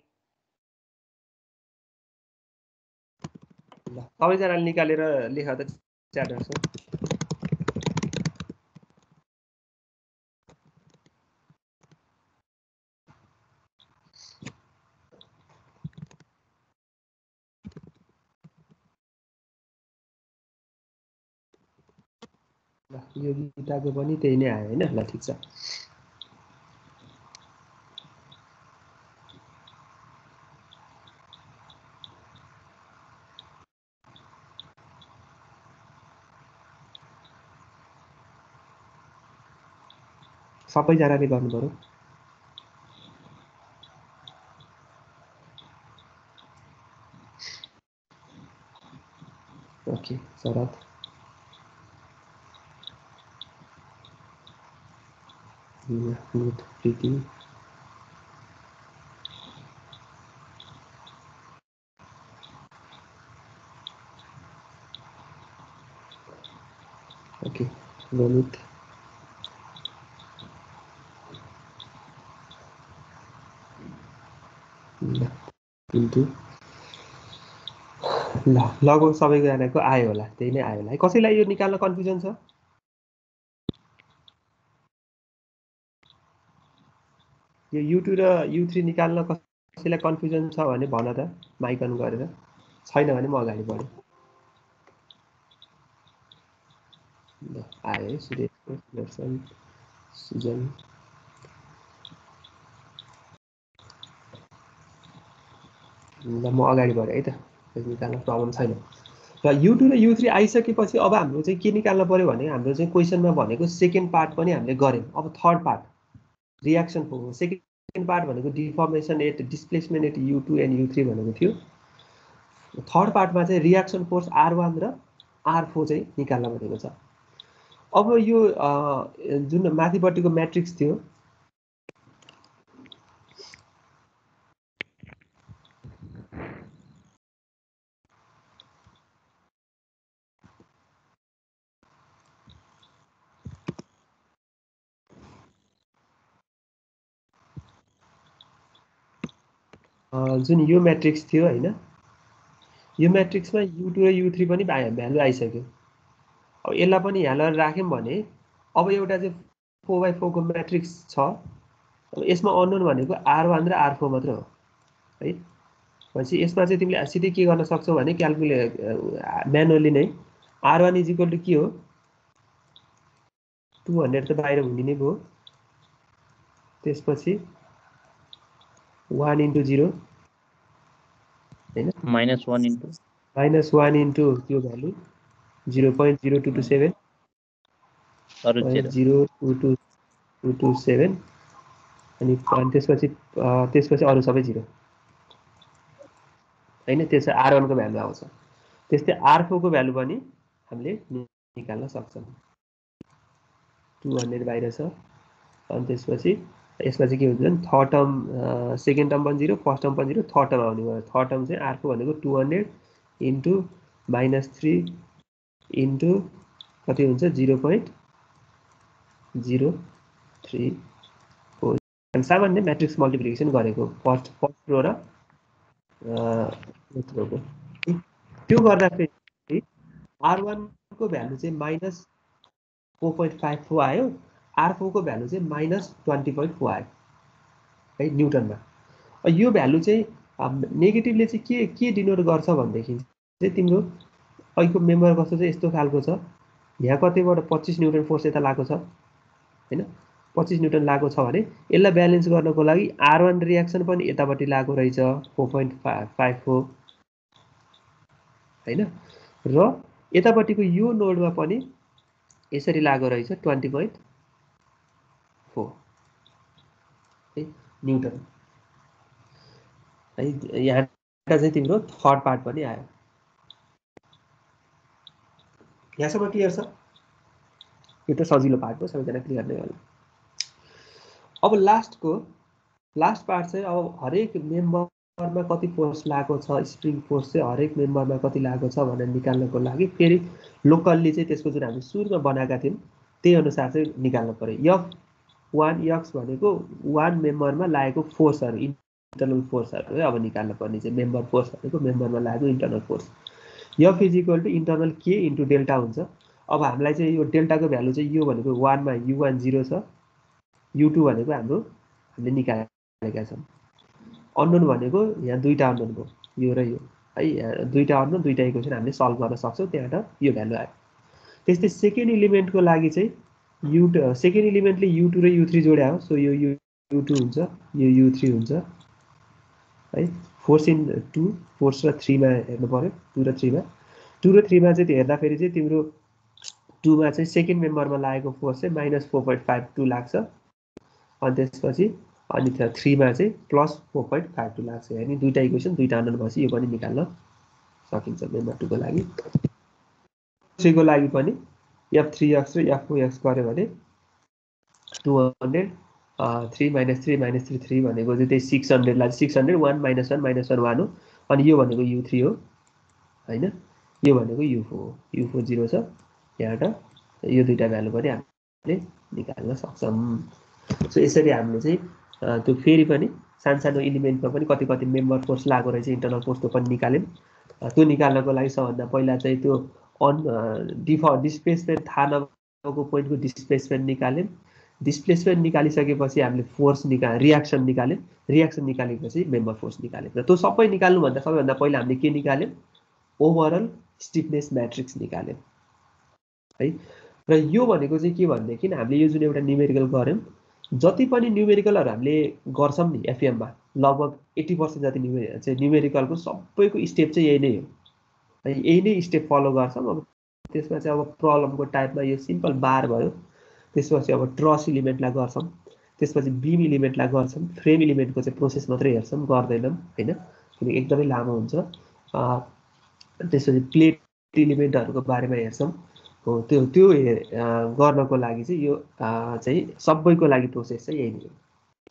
ल सबैजनाले निकालेर लेख त च्याट बक्समा। ल यो गीताको पनि त्यही नै आयो होइन। ल ठिक छ। सबैजनाले गर्नु पर्यो। ओके शरद, प्रीति, ओके रोनित, पिन्टु। ल लगभग सबैजनाको आयो होला, त्यही नै आयो होला है। कसैलाई यो निकाल्न कन्फ्युजन छ? यो U2 र U3 निकाल्न कसैलाई कन्फ्युजन छ भने भन त, माइक अन गरेर। छैन भने म अगाडि बढेँ। ल आयो है सुरेश, दर्शन, सुजन। ल म अगाडि बढेँ है त, निकाल्न प्रब्लम छैन। र U2 र U3 आइसकेपछि अब हाम्रो चाहिँ के निकाल्न पर्यो भने हाम्रो चाहिँ क्वेसनमा भनेको सेकेन्ड पार्ट पनि हामीले गऱ्यौँ। अब third part reaction force. Second part भनेको deformation at displacement at U2 and U3 भनेको थियो। थर्ड पार्टमा चाहिँ रियाक्सन फोर्स R1 र R4 चाहिँ निकाल्न भनेको छ। अब यो जुन माथिपट्टिको म्याट्रिक्स थियो, जुन यो म्याट्रिक्स थियो होइन, यो म्याट्रिक्समा U2 र U3 पनि भ्यालु आइसक्यो। अब यसलाई पनि यहाँ लगेर राख्यौँ भने अब एउटा चाहिँ 4x4 को म्याट्रिक्स छ। अब यसमा अननोन भनेको R1 र R4 मात्र हो है। भनेपछि यसमा चाहिँ तिमीले सिधै के गर्न सक्छौ भने क्याल्कुलेट म्यानुअली नै R1 = के हो 200 त बाहिर हुने नै भयो। त्यसपछि 1 × 0 हैन -1 × त्यो भ्यालु 0.0227 अरु 0.0227 अनि त्यसपछि अरु सबै 0 हैन। त्यसै R1 को भ्यालु आउँछ। त्यस्तै R4 को भ्यालु पनि हामीले निकाल्न सक्छौं। 200 बाहिर छ अनि त्यसपछि यसमा चाहिँ के हुन्छ भने थर्ड टर्म सेकेन्ड टर्म पनि 0 फर्स्ट टर्म पनि 0 थर्ड टर्म आउने भयो। थर्ड टर्म चाहिँ R4 भनेको 200 × -3 × कति हुन्छ 0.034 सामान्य म्याट्रिक्स मल्टिप्लिकेसन गरेको फर्स्ट रो र रोको। त्यो गर्दा फेरि R1 को भ्यालु चाहिँ -4.54 आयो। R4 को भ्यालु चाहिँ -20.4 आयो है न्युटनमा। यो भ्यालु चाहिँ नेगेटिभले चाहिँ के डिनोट गर्छ भन्देखि चाहिँ तिम्रो अहिलेको मेम्बर कस्तो चाहिँ यस्तो खालको छ। यहाँ कतैबाट 25 न्युटन फोर्स यता लागेको छ हैन। 25 न्युटन लागेको छ भने यसलाई ब्यालेन्स गर्नको लागि R1 रियाक्सन पनि यतापट्टि लागेको रहेछ 4.54 हैन। र यतापट्टिको यो नोडमा पनि यसरी लागेको रहेछ 20.4 है न्युटन है। यहाँ चाहिँ तिम्रो थर्ड पार्ट पनि आयो। यहाँसम्म क्लियर छ? यो त सजिलो पार्ट हो, सबैजना क्लियर नै होला। अब लास्ट पार्ट चाहिँ अब हरेक मेम्बरमा कति फोर्स लागेको छ, स्प्रिङ फोर्स चाहिँ हरेक मेम्बरमा कति लागेको छ भनेर निकाल्नको लागि फेरि लोकल्ली चाहिँ त्यसको जुन हामी सुरुमा बनाएका थियौँ त्यही अनुसार चाहिँ निकाल्नु पर्यो। F1x भनेको वान मेम्बरमा लागेको फोर्सहरू इन्टर्नल फोर्सहरू है। अब निकाल्नु पर्ने चाहिँ मेम्बर फोर्स भनेको मेम्बरमा लागेको internal force. F = internal K × delta हुन्छ। अब हामीलाई चाहिँ यो डेल्टाको भ्यालु चाहिँ यो भनेको 1 मा U1 0 छ, U2 भनेको हामीले निकालेका छौँ। अननोन भनेको यहाँ दुईटा अननोन भयो, यो र यो है। दुईटा अननोन दुईटा इक्वेसन हामीले सल्भ गर्न सक्छौँ, त्यहाँबाट यो भ्यालु आयो। त्यस्तै सेकेन्ड इलिमेन्टको लागि चाहिँ सेकेन्ड इलिमेन्टले U2 र U3 जोड्या हो, सो यो U2 हुन्छ, यो U3 हुन्छ है। फोर्स इन 2 फोर्स र 3 मा हेर्नु पर्यो। 2 र 3 मा चाहिँ हेर्दाखेरि चाहिँ तिम्रो 2 मा चाहिँ सेकेन्ड मेम्बरमा लागेको फोर्स चाहिँ -4.52 लाग्छ अनि त्यसपछि अनि 3 मा चाहिँ +4.52 लाग्छ। यानी दुईटा इक्वेसन दुईटा अननोन भएपछि यो पनि निकाल्न सकिन्छ मेम्बर 2 को लागि। 3 को लागि पनि F3x र F4x गर्यो भने 200 3 - 3 - 3 भनेको चाहिँ त्यही 600 लाई 600 1 - 1 - 1 हो। अनि यो भनेको U3 हो हैन। यो भनेको U4 हो। U4 0 छ। यहाँबाट यो दुईटा भ्यालु पनि हामीले निकाल्न सक्छौँ। सो यसरी हामीले चाहिँ त्यो फेरि पनि सानो इलिमेन्टमा पनि कति मेम्बर फोर्स लागेको रहेछ इन्टर्नल फोर्स त्यो पनि निकाल्यौँ। त्यो निकाल्नको लागि सबभन्दा पहिला चाहिँ त्यो डिस्प्लेसमेन्ट थाहा नभएको पोइन्टको डिस्प्लेसमेन्ट निकाल्यौँ। डिस्प्लेसमेन्ट निकालिसकेपछि हामीले फोर्स रियाक्सन निकाल्यौँ। रियाक्सन निकालेपछि मेम्बर फोर्स निकाल्यौँ। र त्यो सबै निकाल्नुभन्दा सबैभन्दा पहिला हामीले के निकाल्यौँ? ओभरअल स्टिफनेस म्याट्रिक्स निकाल्यौँ है। र यो भनेको चाहिँ के भनेदेखि हामीले यो जुन एउटा न्युमेरिकल गर्यौँ, जति पनि न्युमेरिकलहरू हामीले गर्छौँ नि एफएममा लगभग 80% जति न्युमेरिकलको सबैको स्टेप चाहिँ यही नै हो है। यही नै स्टेप फलो गर्छौँ। अब त्यसमा चाहिँ अब प्रब्लमको टाइपमा यो सिम्पल बार भयो, त्यसपछि अब ट्रस इलिमेन्टलाई गर्छौँ, त्यसपछि बिम इलिमेन्टलाई गर्छौँ, फ्रेम इलिमेन्टको चाहिँ प्रोसेस मात्रै हेर्छौँ, गर्दैनौँ हैन, किनकि एकदमै लामो हुन्छ। त्यसपछि प्लेट इलिमेन्टहरूको बारेमा हेर्छौँ। हो त्यो गर्नको लागि चाहिँ यो चाहिँ सबैको लागि प्रोसेस चाहिँ यही नै हो।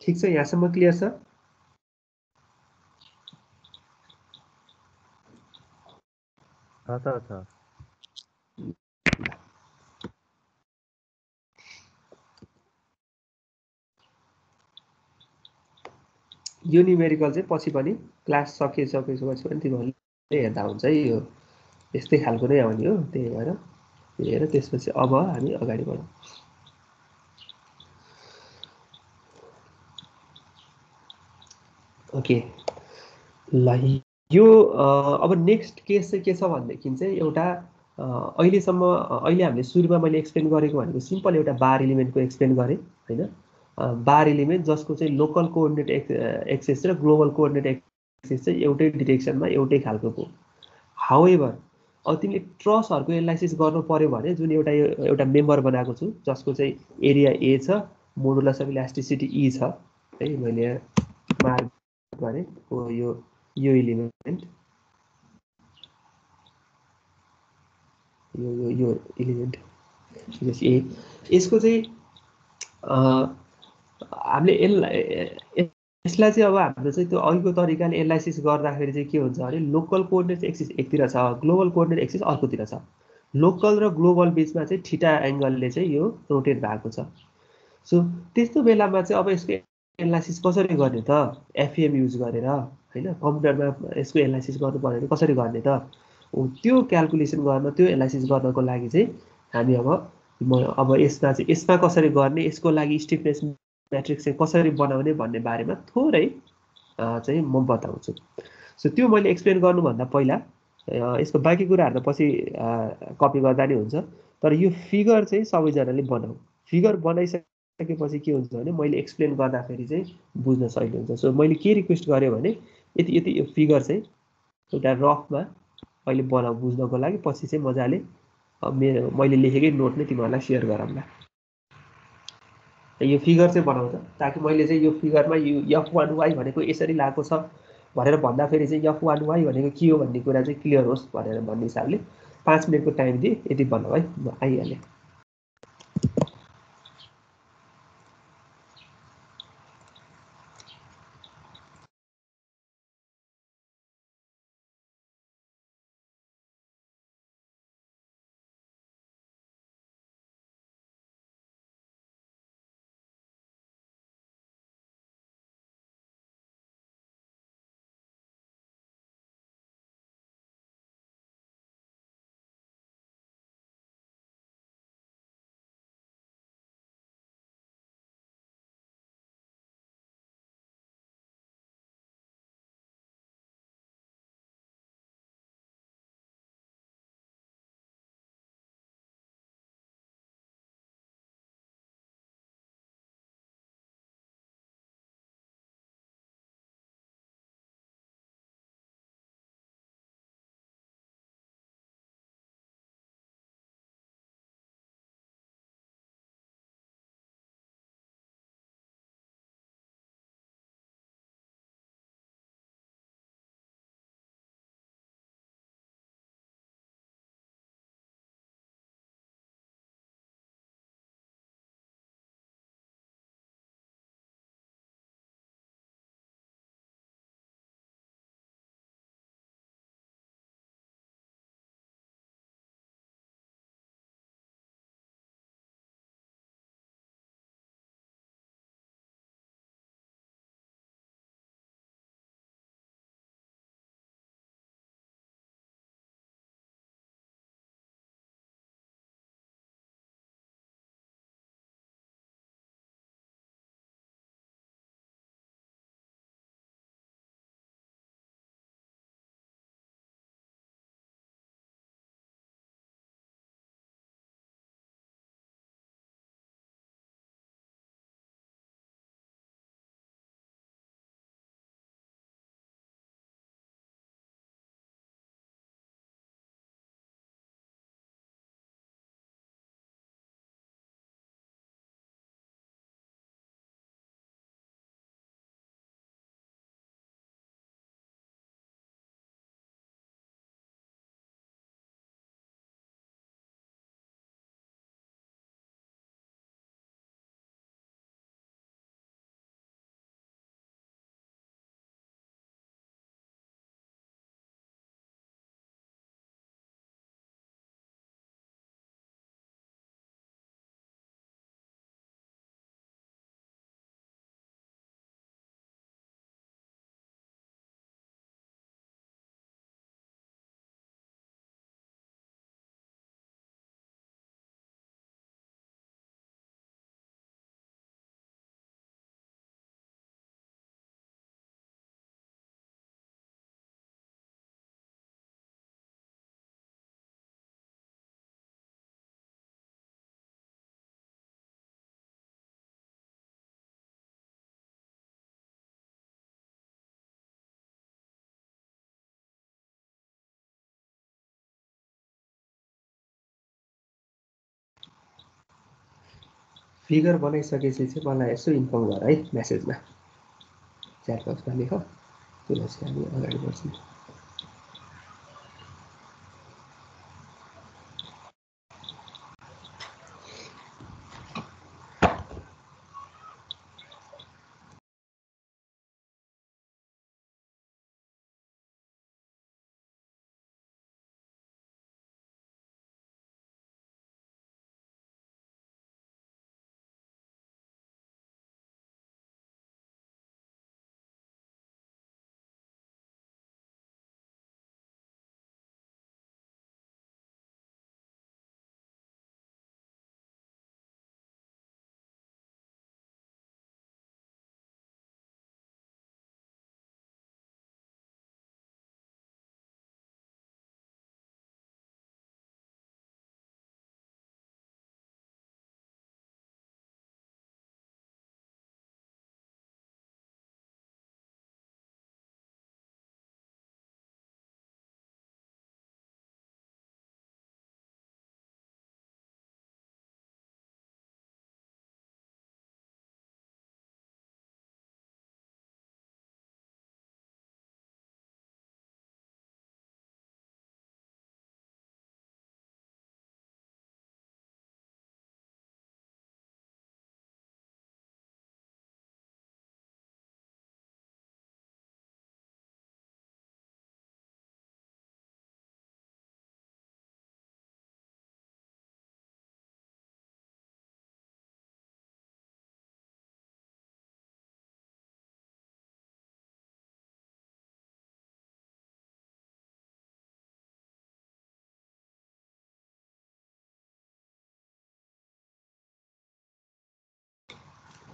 ठिक छ, यहाँसम्म क्लियर छ? छ। यो न्युमेरिकल चाहिँ पछि पनि क्लास सकिसकेपछि पनि तिमीहरूले हेर्दा हुन्छ है। यो यस्तै खालको नै आउने हो, त्यही भएर हेर त्यसपछि अब हामी अगाडि बढौँ। ओके ल यो अब नेक्स्ट केस चाहिँ के छ भनेदेखि चाहिँ एउटा अहिलेसम्म अहिले हामीले सुरुमा मैले एक्सप्लेन गरेको भनेको सिम्पल एउटा बार एलिमेन्टको एक्सप्लेन गरेँ होइन। बार एलिमेन्ट जसको चाहिँ लोकल कोअर्डिनेट एक्सेस र ग्लोबल कोअर्डिनेट एक्सेस चाहिँ एउटै डिरेक्सनमा एउटै खालको। हाउएभर अब तिमीले ट्रसहरूको एनालाइसिस गर्नु पर्यो भने जुन एउटा मेम्बर बनाएको छु जसको चाहिँ एरिया ए छ, मोडुलस अफ इलास्टिसिटी ई छ है, मैले मार्क गरेँ हो यो एलिमेन्ट यो एलिमेन्ट ए, यसको चाहिँ हामीले यसलाई चाहिँ अब हाम्रो चाहिँ त्यो अघिको तरिकाले एनालाइसिस गर्दाखेरि चाहिँ के हुन्छ भने लोकल कोअर्डिनेट एक्सिस एकतिर छ, ग्लोबल कोअर्डिनेट एक्सिस अर्कोतिर छ। लोकल र ग्लोबल बिचमा चाहिँ थीटा एङ्गलले चाहिँ यो रोटेट भएको छ। सो त्यस्तो बेलामा चाहिँ अब यसको एनालाइसिस कसरी गर्ने त, एफएम युज गरेर होइन। कम्प्युटरमा यसको एनालाइसिस गर्नु पर्यो भने कसरी गर्ने त, त्यो क्यालकुलेसन गर्न, त्यो एनालाइसिस गर्नको लागि चाहिँ हामी अब यसमा कसरी गर्ने, यसको लागि स्टिफनेस म्याट्रिक्स चाहिँ कसरी बनाउने भन्ने बारेमा थोरै चाहिँ म बताउँछु। सो त्यो मैले एक्सप्लेन गर्नुभन्दा पहिला यसको बाँकी कुराहरू त पछि कपी गर्दा नि हुन्छ, तर यो फिगर चाहिँ सबैजनाले बनाऊ। फिगर बनाइसकेपछि के हुन्छ भने मैले एक्सप्लेन गर्दाखेरि चाहिँ बुझ्न सजिलो हुन्छ। सो मैले के रिक्वेस्ट गरेँ भने यति यो फिगर चाहिँ एउटा रफमा अहिले बनाऊ बुझ्नको लागि, पछि चाहिँ मजाले मैले लेखेकै नोट नै तिमीहरूलाई सेयर गरौँला। यो फिगर चाहिँ बनाउँछ ताकि मैले चाहिँ यो फिगरमा यो F1y भनेको यसरी लागेको छ भनेर भन्दाखेरि चाहिँ F1y भनेको के हो भन्ने कुरा चाहिँ क्लियर होस् भनेर भन्ने हिसाबले 5 मिनटको टाइम दिएँ। यति बनाऊ है, म आइहालेँ। फिगर बनाइसकेपछि चाहिँ मलाई यसो इन्फर्म गर है मेसेजमा च्याट बक्समा लेख त्यसपछि हामी अगाडि बढ्छौँ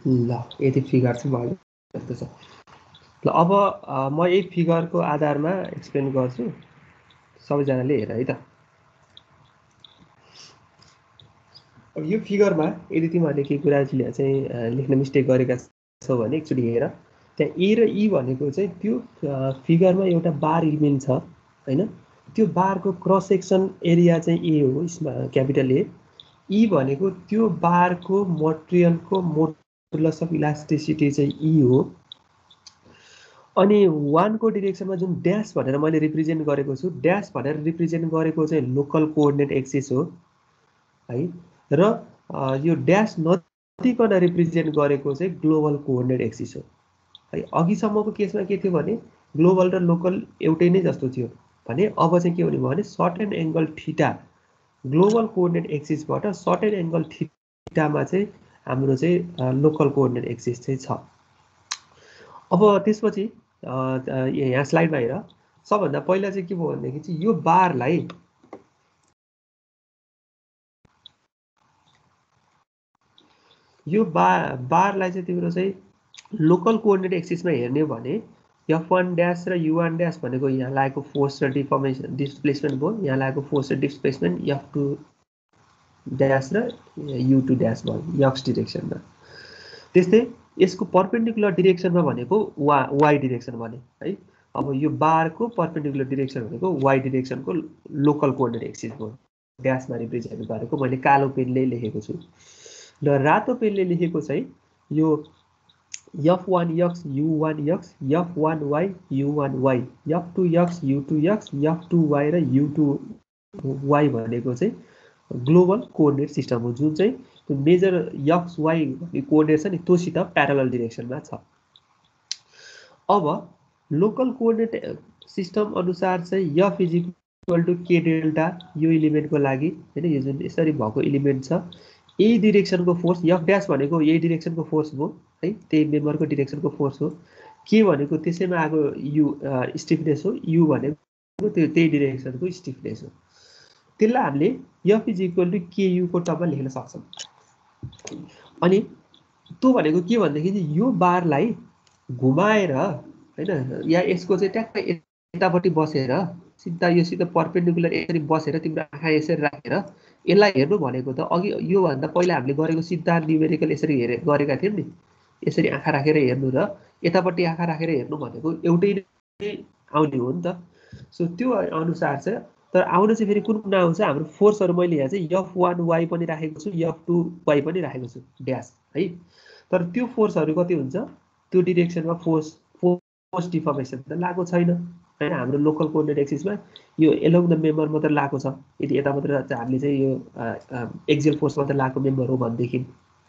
ल यति फिगर चाहिँ भयो जस्तो छ ल अब म यही फिगरको आधारमा एक्सप्लेन गर्छु सबैजनाले हेर है त अब यो फिगरमा यदि तिमीहरूले केही कुरा चाहिँ लेख्न मिस्टेक गरेका छौ भने एकचोटि हेर त्यहाँ ए र ई भनेको चाहिँ त्यो फिगरमा एउटा बार इलिमेन्ट छ हैन त्यो बारको क्रस सेक्सन एरिया चाहिँ ए हो यसमा क्यापिटल ए ई भनेको त्यो बारको मटेरियलको मोडुलस अफ इलास्टिसिटी चाहिँ ई हो अनि 1 को डिरेक्सनमा जुन ड्यास भनेर मैले रिप्रेजेन्ट गरेको छु ड्यास भनेर रिप्रेजेन्ट गरेको चाहिँ लोकल कोअर्डिनेट एक्सिस हो है र यो ड्यास नदिकन रिप्रेजेन्ट गरेको चाहिँ ग्लोबल कोअर्डिनेट एक्सिस हो है अघिसम्मको केसमा के थियो भने ग्लोबल र लोकल एउटै नै जस्तो थियो भने अब चाहिँ के हुने भयो भने certain angle theta global coordinate एक्सिसबाट सर्टेन एंगल थीटामा चाहिँ हाम्रो चाहिँ लोकल कोअर्डिनेट एक्सिस चाहिँ छ अब त्यसपछि यहाँ स्लाइडमा हेर सबभन्दा पहिला चाहिँ के भयो भनेदेखि चाहिँ यो बारलाई बारलाई चाहिँ तिम्रो चाहिँ लोकल कोअर्डिनेट एक्सिसमा हेर्ने भने f1 ड्यास र u1 ड्यास भनेको यहाँ लागेको फोर्स र डिफर्मेसन डिस्प्लेसमेन्ट भयो यहाँ लागेको फोर्स र डिस्प्लेसमेन्ट f2 ड्यास र u2 ड्यास भयो x डिरेक्सनमा त्यस्तै यसको परपेन्डिकुलर डिरेक्सनमा भनेको y डिरेक्सन भने है अब यो बारको परपेन्डिकुलर डिरेक्सन भनेको y डिरेक्सनको लोकल कोअर्डिनेट एक्सिस भयो ड्यासमा रिप्रेजेन्ट गरेको मैले कालो पेनले लेखेको छु र रातो पेनले लेखेको चाहिँ यो f1x u1x f1y u1y f2x u2x f2y र u2y भनेको चाहिँ ग्लोबल कोअर्डिनेट सिस्टम हो जुन चाहिँ त्यो मेजर x y भन्ने कोअर्डिनेट छ नि त्योसित प्यारलल डिरेक्सनमा छ अब लोकल कोअर्डिनेट सिस्टम अनुसार चाहिँ f equal to k delta यो एलिमेन्टको लागि हैन यो जुन यसरी भएको एलिमेन्ट छ ए डिरेक्सनको फोर्स f ड्यास भनेको ए डिरेक्सनको फोर्स हो है त्यही मेम्बरको डिरेक्सनको फोर्स हो के भनेको त्यसैमा आएको यु स्टिफनेस हो यु भनेको त्यही डिरेक्सनको स्टिफनेस हो त्यसलाई हामीले f इक्वल टु ku को टर्ममा लेख्न सक्छौं अनि त्यो भनेको के भन्दाखेरि यो बारलाई घुमाएर हैन या यसको चाहिँ ट्याक्कै यतापट्टि बसेर सिधा यो सिधा परपेन्डिकुलर यसरी बसेर तिम्रो आँखा यसरी राखेर यसलाई हेर्नु भनेको त अघि यो भन्दा पहिला हामीले गरेको सिधा न्युमेरिकल यसरी गरेका थियौं नि यसरी आँखा राखेर हेर्नु र यतापट्टि आँखा राखेर हेर्नु भनेको एउटै नै आउने हो नि त सो त्यो अनुसार चाहिँ तर आउन चाहिँ फेरि कुन कुन आउँछ हाम्रो फोर्सहरू मैले यहाँ चाहिँ F1y पनि राखेको छु F2y पनि राखेको छु ड्यास है। तर त्यो फोर्सहरू कति हुन्छ त्यो डिरेक्सनमा फोर्स डिफर्मेसन त लागु छैन हैन। हाम्रो लोकल कोअर्डिनेट एक्सिसमा यो एलोङ द मेम्बर मात्र लागु छ। यदि यता मात्र हामीले चाहिँ यो एक्सियल फोर्स मात्र लागु मेम्बर हो भनेदेखि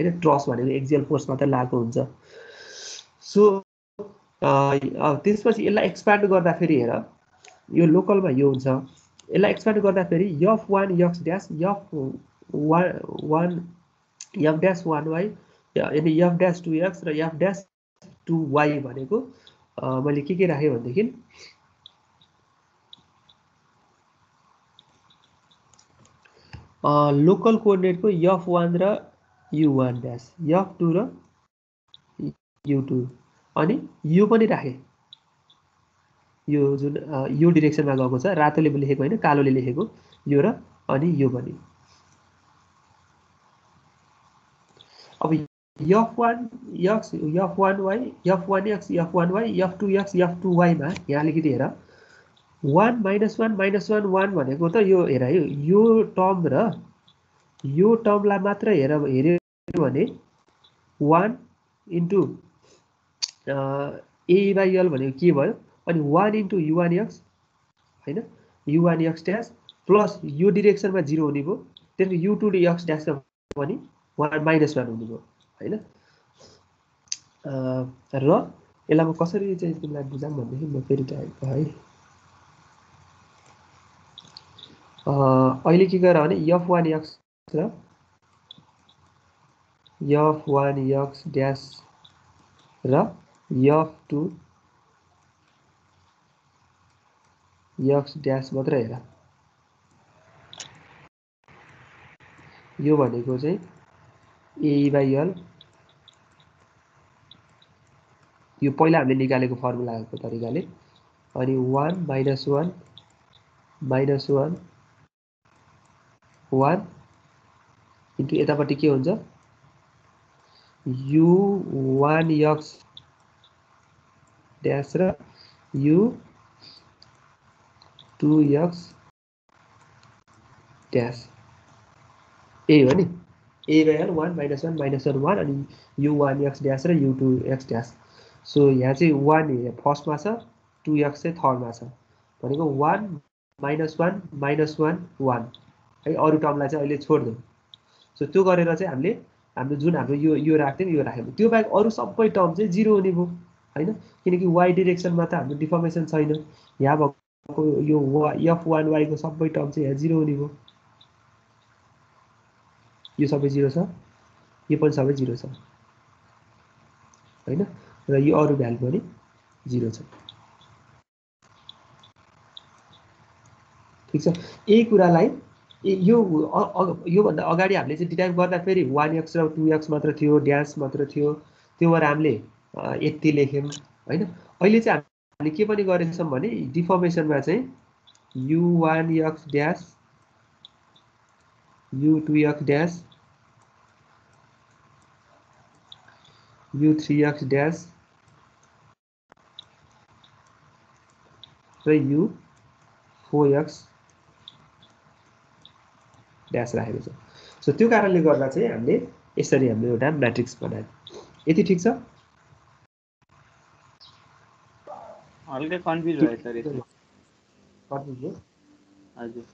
हैन ट्रस भनेको एक्सियल फोर्स मात्र लागु हुन्छ। सो त्यसपछि यसलाई एक्सपान्ड गर्दा फेरि हेर यो लोकलमा यो हुन्छ। यसलाई एक्सपान्ड गर्दा फेरि F1 x dash F1 F dash 1y यानी F ड्यास 2x र F ड्यास 2y भनेको मैले के राखेँ भनेदेखि लोकल कोअर्डिनेटको F1 र U1 ड्यास F2 र U2 अनि यो पनि राखेँ। यो जुन यो डिरेक्सनमा गएको छ रातोले लेखेको हैन कालोले लेखेको यो र अनि यो पनि। अब F1 x F1y F1x F1y F2x F2y मा यहाँ अलिकति हेर 1 -1 -1 1 भनेको त यो हेर यो टर्म र यो टर्मलाई मात्र हेर्यो भने 1 इन्टु a/l भनेको के भयो अनि 1 इन्टु U1x हैन U1x ड्यास प्लस यो डिरेक्सनमा 0 हुने भयो त्यसको U2x ड्यास पनि 1 हुने भयो हैन। र यसलाई म कसरी चाहिँ तिमीलाई बुझाम भन्देखि म फेरि टाइप है अहिले के गरेर भने F1x र F1x ड्यास र F2 x ड्यास मात्र हेर यो भनेको चाहिँ a/l यो पहिला हामीले निकालेको फर्मुलाको तरिकाले अनि 1 -1 -1 1 इन्टु यतापट्टि के हुन्छ U1x ड्यास र U2x ड्यास ए हो नि a/l 1 -1 -1 1 अनि U1x ड्यास र U2x ड्यास। सो यहाँ चाहिँ 1 फर्स्टमा छ 2x चाहिँ थर्डमा छ भनेको 1 -1 -1 1 है। अरु टर्मलाई चाहिँ अहिले छोड्दिउँ। सो त्यो गरेर चाहिँ हामीले हाम्रो जुन हाम्रो यो राख्थ्यौँ यो राख्यौँ त्यो बाहेक अरु सबै टर्म चाहिँ 0 हुने भयो हैन किनकि y डिरेक्सनमा त हाम्रो डिफर्मेसन छैन। यहाँ भएको यो F1y को सबै टर्म चाहिँ यहाँ 0 हुने भयो। यो सबै 0 छ यो पनि सबै 0 छ हैन र यो अरु भ्यालु पनि 0 छ। ठीक छ यही कुरालाई यो भन्दा अगाडि हामीले चाहिँ डिराइभ गर्दा फेरि 1x र 2x मात्र थियो ड्यास मात्र थियो त्यो भएर हामीले यति लेख्यौं हैन। अहिले चाहिँ हामीले के पनि गरेछौं भने डिफर्मेसनमा चाहिँ U1x dash U2x dash U3x dash र U4x ड्यास राखेको छ। सो त्यो कारणले गर्दा चाहिँ हामीले यसरी हामीले एउटा म्याट्रिक्स बनायौं। यति ठीक छ? हल्का कन्फ्युज भयो सर यसमा। कन्फ्युज भयो? हजुर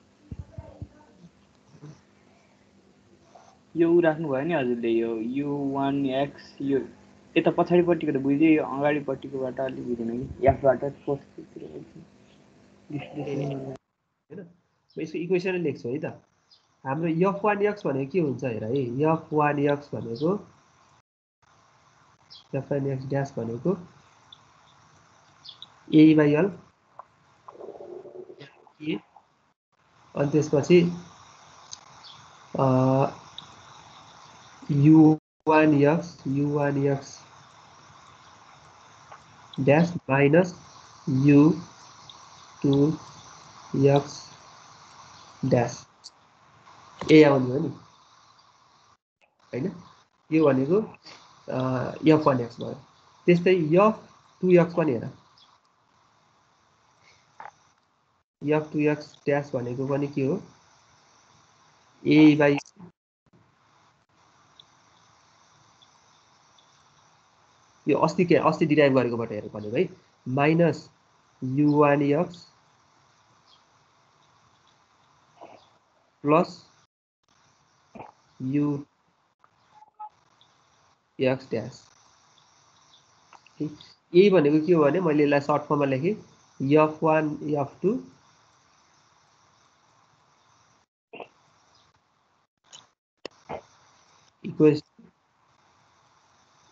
यो राख्नु भयो नि हजुरले यो U1x यो यता पछाडिपट्टिको त बुझ्यो यो अगाडिपट्टिकोबाट अलि बुझेन कि एफबाट पोस्टतिर हैन म यसको इक्वेसन लेख्छु है त। हाम्रो F1x भनेको के हुन्छ हेर है F1x भनेको F1x ड्यास भनेको a/l अनि त्यसपछि U1x dash minus U2x dash a आउने हो नि हैन। यो भनेको F1x भयो। त्यस्तै F2x पनि हेर f2x ड्यास भनेको पनि के हो a बाई यो अस्ति डिराइभ गरेकोबाट हेर्नु भनेको है minus u1x plus u x dash यही भनेको के हो भने मैले यसलाई सर्ट फर्ममा लेखेँ f1 f2 equals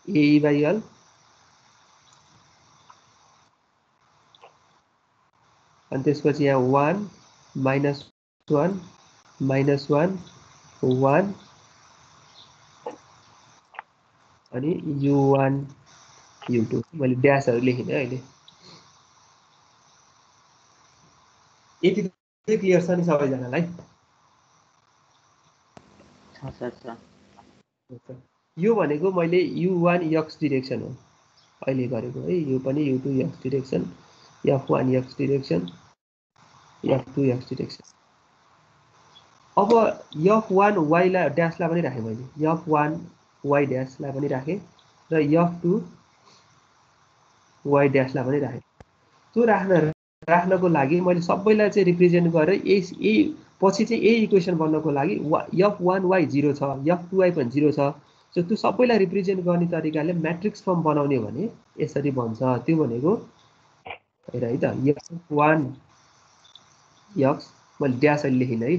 a by l अनि त्यसपछि यहाँ 1 -1 -1 1 अनि u1 u2 मैले ड्यासहरु लेखिन है अहिले यति चाहिँ क्लियर छ नि सबैजनालाई यो भनेको मैले u1 x डिरेक्सन हो अहिले गरेको है यो पनि u2 x direction f1 x direction f2 x direction अब f1 y लाई ड्यासलाई पनि राखे मैले f1 y ड्यासलाई पनि राखे र f2 y ड्यासलाई पनि राखे त्यो राख्नको लागि मैले सबैलाई चाहिँ रिप्रेजेन्ट गरेर यही पछि चाहिँ यही इक्वेसन बन्नको लागि f1y 0 छ f2y पनि 0 छ सो त्यो सबैलाई रिप्रेजेन्ट गर्ने तरिकाले म्याट्रिक्स फर्म बनाउने भने यसरी बन्छ त्यो भनेको हेर है त f1 x मैले ड्यास अहिले लेखिन है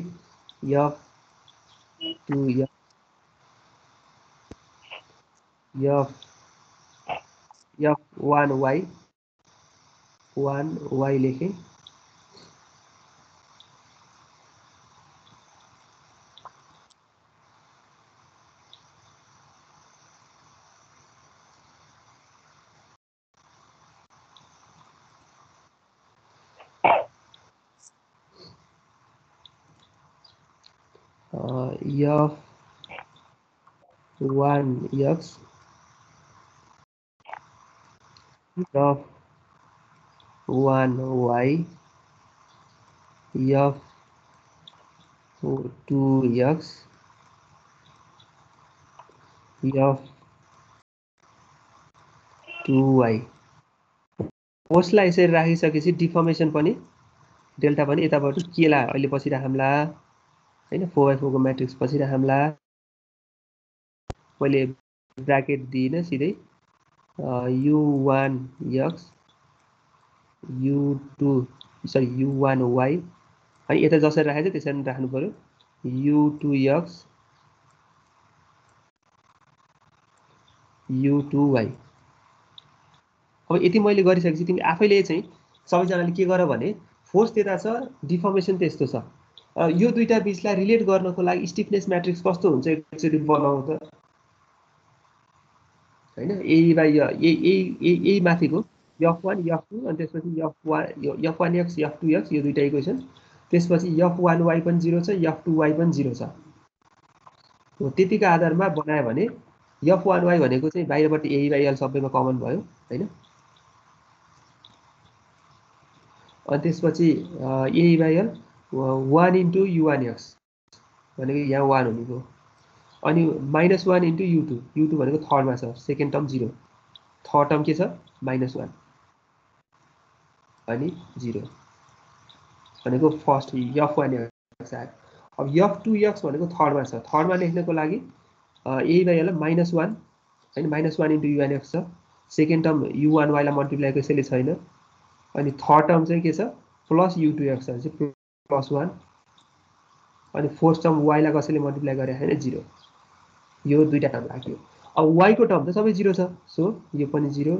f2 f1y 1y लेखेँ f1x f1y f2x f2y उसलाई यसरी राखिसकेपछि डिफर्मेसन पनि डेल्टा पनि यताबाट केलाई अहिले पछि राखौँला हैन 4/4 को म्याट्रिक्स पछि राखौँला मैले ब्र्याकेट दिइन सिधै u1x u1y अनि यता जसरी राखेको छ त्यसरी राख्नु पर्यो u2x u2y अब यति मैले गरिसकेपछि तिमी आफैले चाहिँ सबैजनाले के गर भने फोर्स त्यता छ डिफर्मेसन त्यस्तो छ यो दुईटा बीचलाई रिलेट गर्नको लागि स्टिफनेस म्याट्रिक्स कस्तो हुन्छ एकचोटी बनाऊ त हैन ए माथिको f1 f2 अनि त्यसपछि f1x f2x यो दुईटा इक्वेसन त्यसपछि f1y पनि 0 छ f2y पनि 0 छ हो त्यतिको आधारमा बनायो भने f1y भनेको चाहिँ बाहिरबाट a/l सबैमा कमन भयो हैन अनि त्यसपछि a/l 1 into u1x भनेको यहाँ 1 हुनेको अनि -1 into u2 भनेको थर्डमा छ सेकेन्ड टर्म 0 थर्ड टर्म के छ -1 अनि 0 भनेको फर्स्ट f1x आयो अब f2x भनेको थर्डमा छ थर्डमा लेख्नको लागि a/l -1 हैन -1 into u1x छ सेकेन्ड टर्म u1y लाई मल्टिप्लाई कसैले छैन अनि थर्ड टर्म चाहिँ के छ प्लस u2x छ +1 अनि फोर्थ टर्म y लाई कसैले मल्टिप्लाई गरे हैन 0 यो दुईटा टर्म राख्यो अब y को टर्म त सबै 0 छ सो यो पनि 0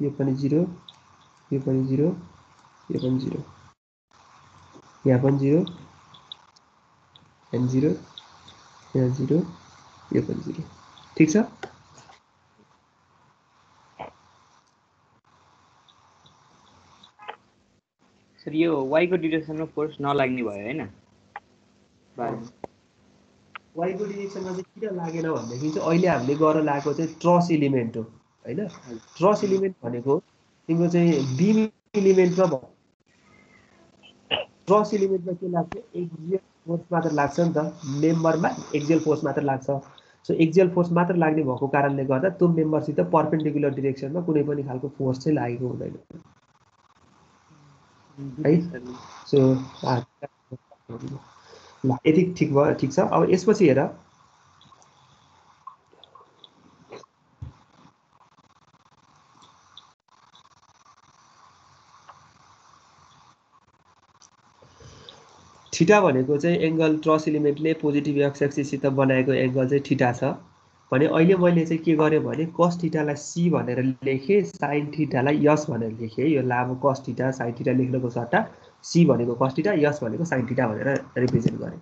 यो पनि 0 यो पनि 0 यो पनि 0 यहाँ पनि 0 यहाँ 0 यहाँ 0 यो पनि 0 ठीक छ सर यो y को डिरेक्सनमा फोर्स नलाग्ने भयो हैन y को डिरेक्सनमा चाहिँ किन लागेन भन्दाखेरि चाहिँ अहिले हामीले गरेर लागेको चाहिँ ट्रस एलिमेन्ट हो हैन ट्रस एलिमेन्ट भनेको तिम्रो चाहिँ बीम एलिमेन्ट र ट्रस इलिमेन्टमा के लाग्छ एक्जियल फोर्स मात्र लाग्छ नि त मेम्बरमा एक्जियल फोर्स मात्र लाग्छ सो एक्जियल फोर्स मात्र लाग्ने भएको कारणले गर्दा त्यो मेम्बरसित पर्पेन्डिकुलर डिरेक्सनमा कुनै पनि खालको फोर्स चाहिँ लागेको हुँदैन है सो ल यति ठिक भयो ठिक छ अब यसपछि हेर थीटा भनेको चाहिँ एंगल ट्रस एलिमेन्टले पोजिटिभ एक्स एक्सिससित बनाएको एंगल चाहिँ थीटा छ भने अहिले मैले चाहिँ के गरेँ भने कस थीटालाई सी भनेर लेखेँ साइन थीटालाई यस भनेर लेखेँ यो लामो कस थीटा साइन थीटा लेख्नको सट्टा सी भनेको कस थीटा यस भनेको साइन थीटा भनेर रिप्रेजेन्ट गरेँ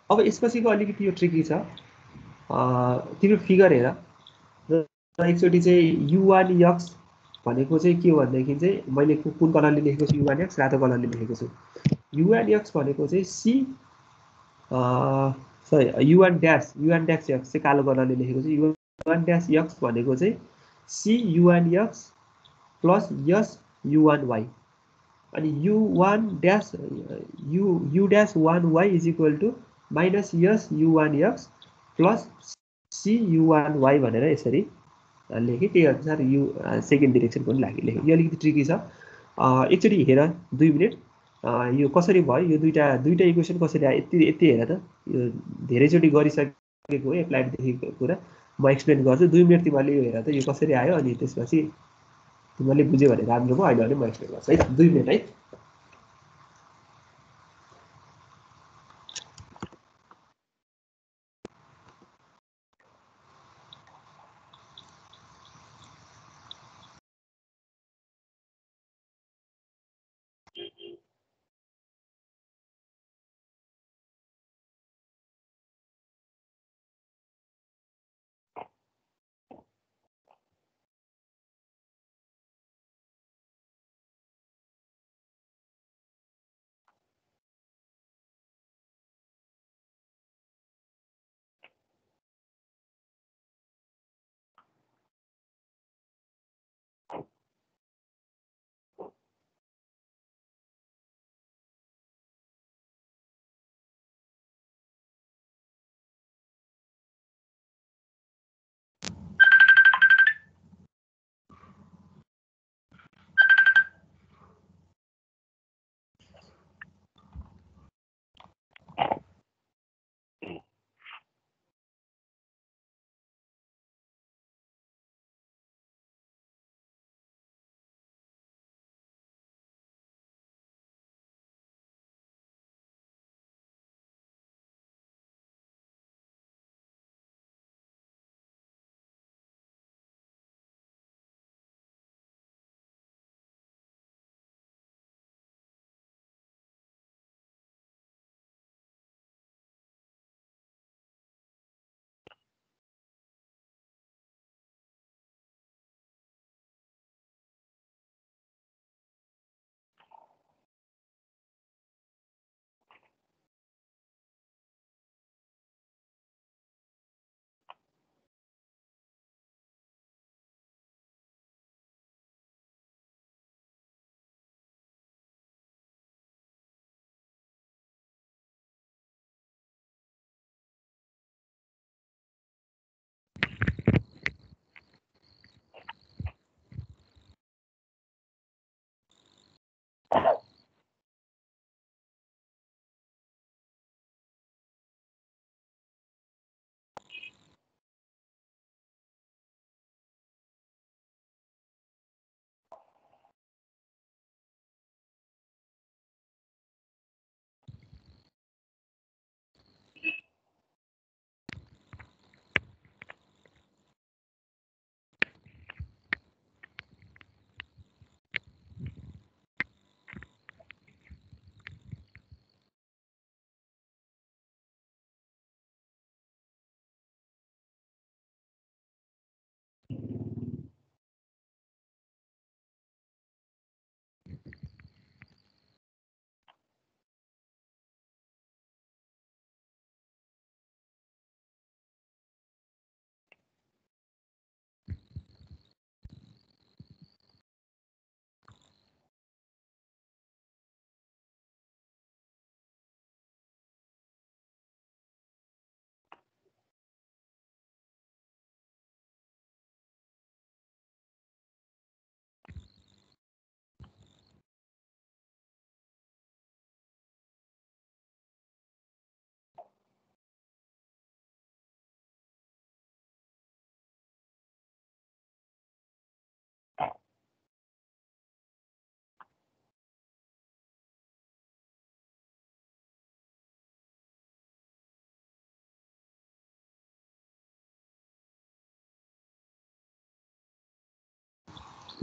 अब यसपछिको अलिकति यो ट्रिकी छ तिम्रो फिगर हेर र एकचोटि चाहिँ युवान यक्स भनेको चाहिँ के हो भनेदेखि चाहिँ मैले कुन कलरले लेखेको छु युवान यक्स रातो कलरले लेखेको छु युएन एक्स भनेको चाहिँ c sorry u n dash x चाहिँ कालो कलरले लेखेको छ युएन ड्यास एक्स भनेको चाहिँ c u n x plus s u n y अनि u one dash u dash one y is equal to minus s u n x plus c u n y भनेर यसरी लेखेँ त्यही अनुसार यु सेकेन्ड डिरेक्सन पनि लेखेँ यो अलिकति ट्रिकी छ एकचोटि हेर 2 मिनट यो कसरी भयो यो दुईटा इक्वेसन कसरी आयो यति हेर त यो धेरैचोटि गरिसकेको हो एप्लाइडदेखिको कुरा म एक्सप्लेन गर्छु 2 मिनट तिमीहरूले यो हेर त यो कसरी आयो अनि त्यसपछि तिमीहरूले बुझ्यो भने राम्रो भयो अहिले म एक्सप्लेन गर्छु है 2 मिनट है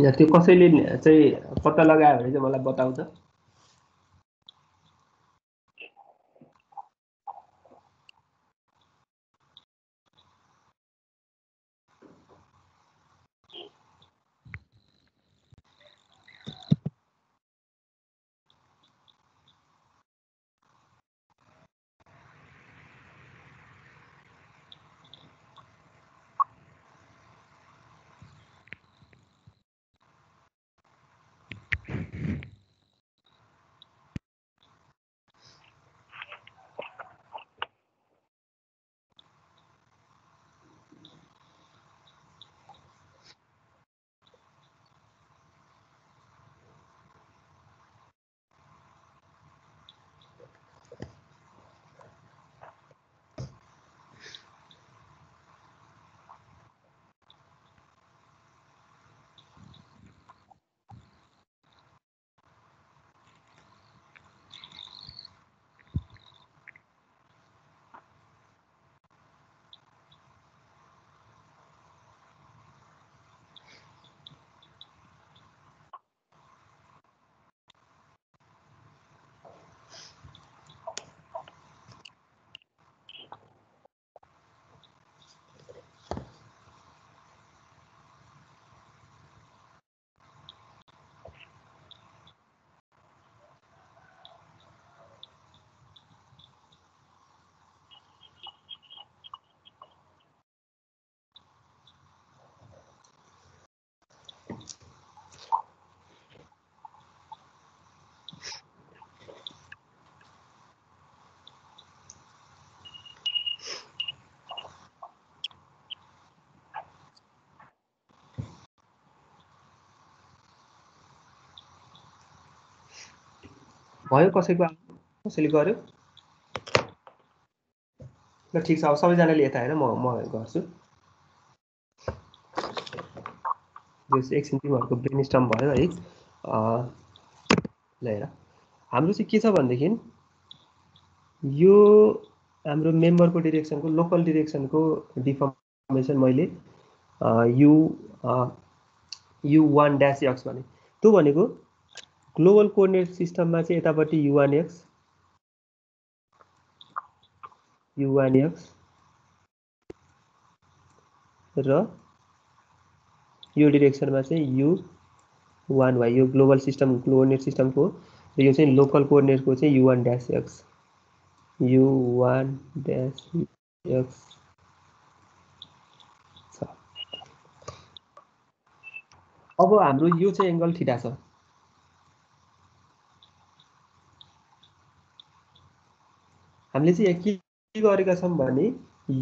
या त्यो कसैले चाहिँ पत्ता लगायो भने चाहिँ मलाई बताऊ त। भयो कसैको कसैले गर्यो ल ठिक छ अब सबैजनाले यता हेर म गर्छु एकछिन तिमीहरूको ब्रेन स्टर्म भयो है ल हेर हाम्रो चाहिँ के छ भनेदेखि यो हाम्रो मेम्बरको डिरेक्सनको लोकल डिरेक्सनको डिफर्मेसन मैले U1 dash x भने त्यो भनेको ग्लोबल कोअर्डिनेट सिस्टममा चाहिँ यतापट्टि U1x र यो डिरेक्सनमा चाहिँ U1y यो ग्लोबल सिस्टम कोअर्डिनेट सिस्टमको र यो चाहिँ लोकल कोअर्डिनेटको चाहिँ U1 dash x छ। अब हाम्रो यो चाहिँ एंगल थीटा छ हामीले चाहिँ के गरेका छौं भने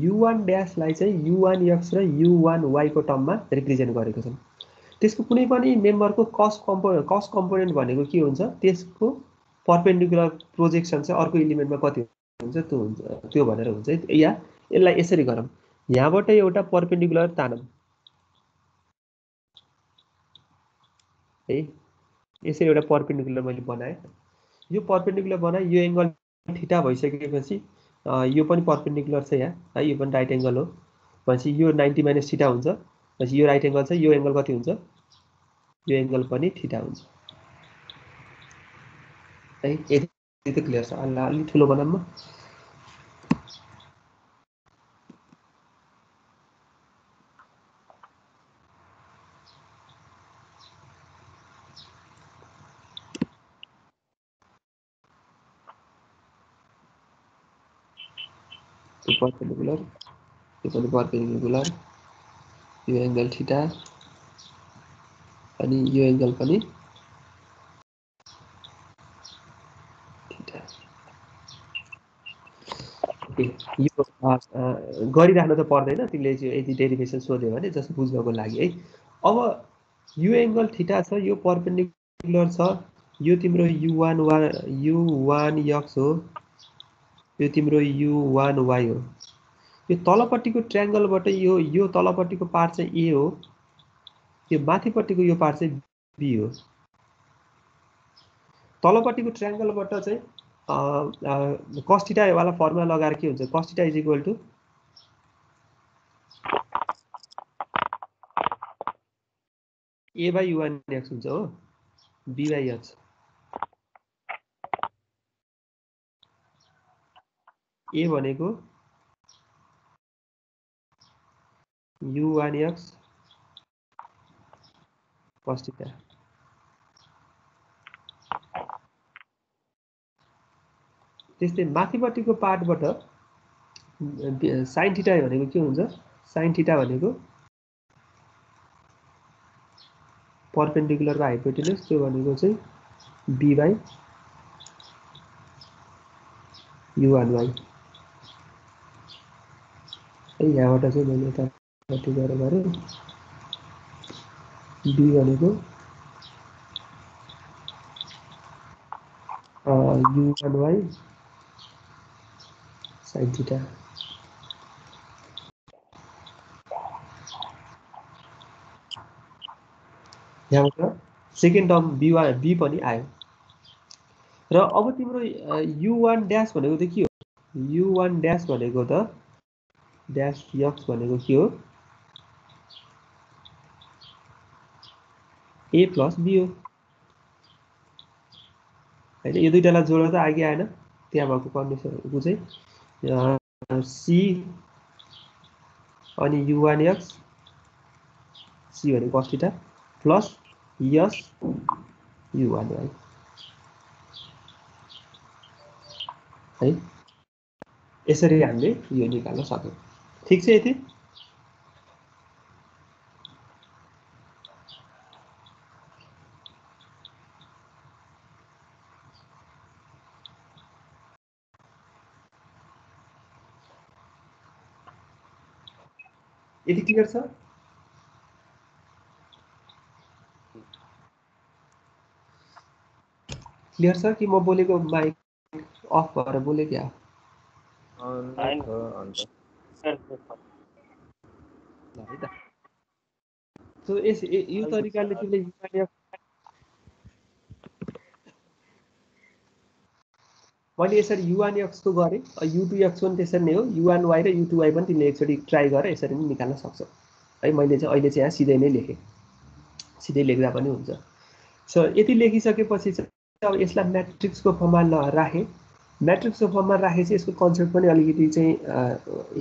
U1 dash लाई चाहिँ U1x र U1y को टर्ममा रिप्रेजेन्ट गरेको छौं त्यसको कुनै पनि मेम्बरको कस कम्पोनेन्ट भनेको के हुन्छ त्यसको परपेन्डिकुलर प्रोजेक्सन चाहिँ अर्को एलिमेन्टमा कति हुन्छ त्यो हुन्छ त्यो भनेर हुन्छ या यसलाई यसरी गरौँ यहाँबाट एउटा परपेन्डिकुलर तानौं है यसरी एउटा परपेन्डिकुलर मैले बनाए यो परपेन्डिकुलर बनाए यो एंगल थीटा भइसकेपछि यो पनि परपेन्डिकुलर छ यहाँ है यो पनि राइट एंगल हो भनेपछि यो 90 माइनस थीटा हुन्छ भनेपछि यो राइट एंगल छ यो एंगल कति हुन्छ यो एंगल पनि थीटा हुन्छ है यति त क्लियर छ अलि ठुलो बनाऊँ म परपेन्डिकुलर यो पनि परपेन्डिकुलर यो एंगल थीटा अनि यो एंगल पनि थीटा यो गरिराख्न त पर्दैन तिमीले यदि डेरिभेसन सोध्यो भने जस्ट बुझ्नको लागि है अब यो एंगल थीटा छ यो परपेन्डिकुलर छ यो तिम्रो U1x हो यो तिम्रो U1y हो यो तलपट्टिको ट्रायंगलबाट यो तलपट्टिको पार्ट चाहिँ A हो यो माथिपट्टिको यो पार्ट चाहिँ B हो तलपट्टिको ट्रायंगलबाट चाहिँ cos थीटा वाला फर्मुला लगाएर के हुन्छ cos theta = a by u1 x हुन्छ हो b by h a भनेको u1 x cos θ त्यस्तै माथिपट्टिको पार्टबाट sin θ भनेको के हुन्छ sin θ भनेको परपेन्डिकुलर र हाइपोटेन्युस त्यो भनेको चाहिँ b by u1y है यहाँबाट चाहिँ मैले यतापट्टि गरेँ b भनेको u1y sin θ यहाँबाट सेकेन्ड टर्म b पनि आयो र अब तिम्रो u1 ड्यास भनेको त के हो u1 ड्यास भनेको त ड्यास x भनेको के हो a plus b हो हैन यो दुईटालाई जोडेर त आगे आएन त्यहाँ भएको कन्डिसनको चाहिँ c अनि u1 x c भनेको cos θ plus s u1 y है यसरी हामीले यो निकाल्न सक्यौं ठीक छ यति यति क्लियर छ क्लियर छ कि म बोलेको माइक अफ भएर बोले क्या सो यो तरिकाले तिमीले मैले यसरी u1 x को गरे u2 x पनि त्यसरी नै हो u1 y र u2 y पनि तिमीले एकचोटी ट्राई गरे यसरी नै निकाल्न सक्छौ है मैले चाहिँ अहिले चाहिँ यहाँ सिधै नै लेखे सिधै लेख्दा पनि हुन्छ सो यति लेखिसकेपछि चाहिँ अब यसलाई म्याट्रिक्सको फर्ममा राखे म्याट्रिक्सको फर्ममा राखे चाहिँ यसको कन्सेप्ट पनि अलिकति चाहिँ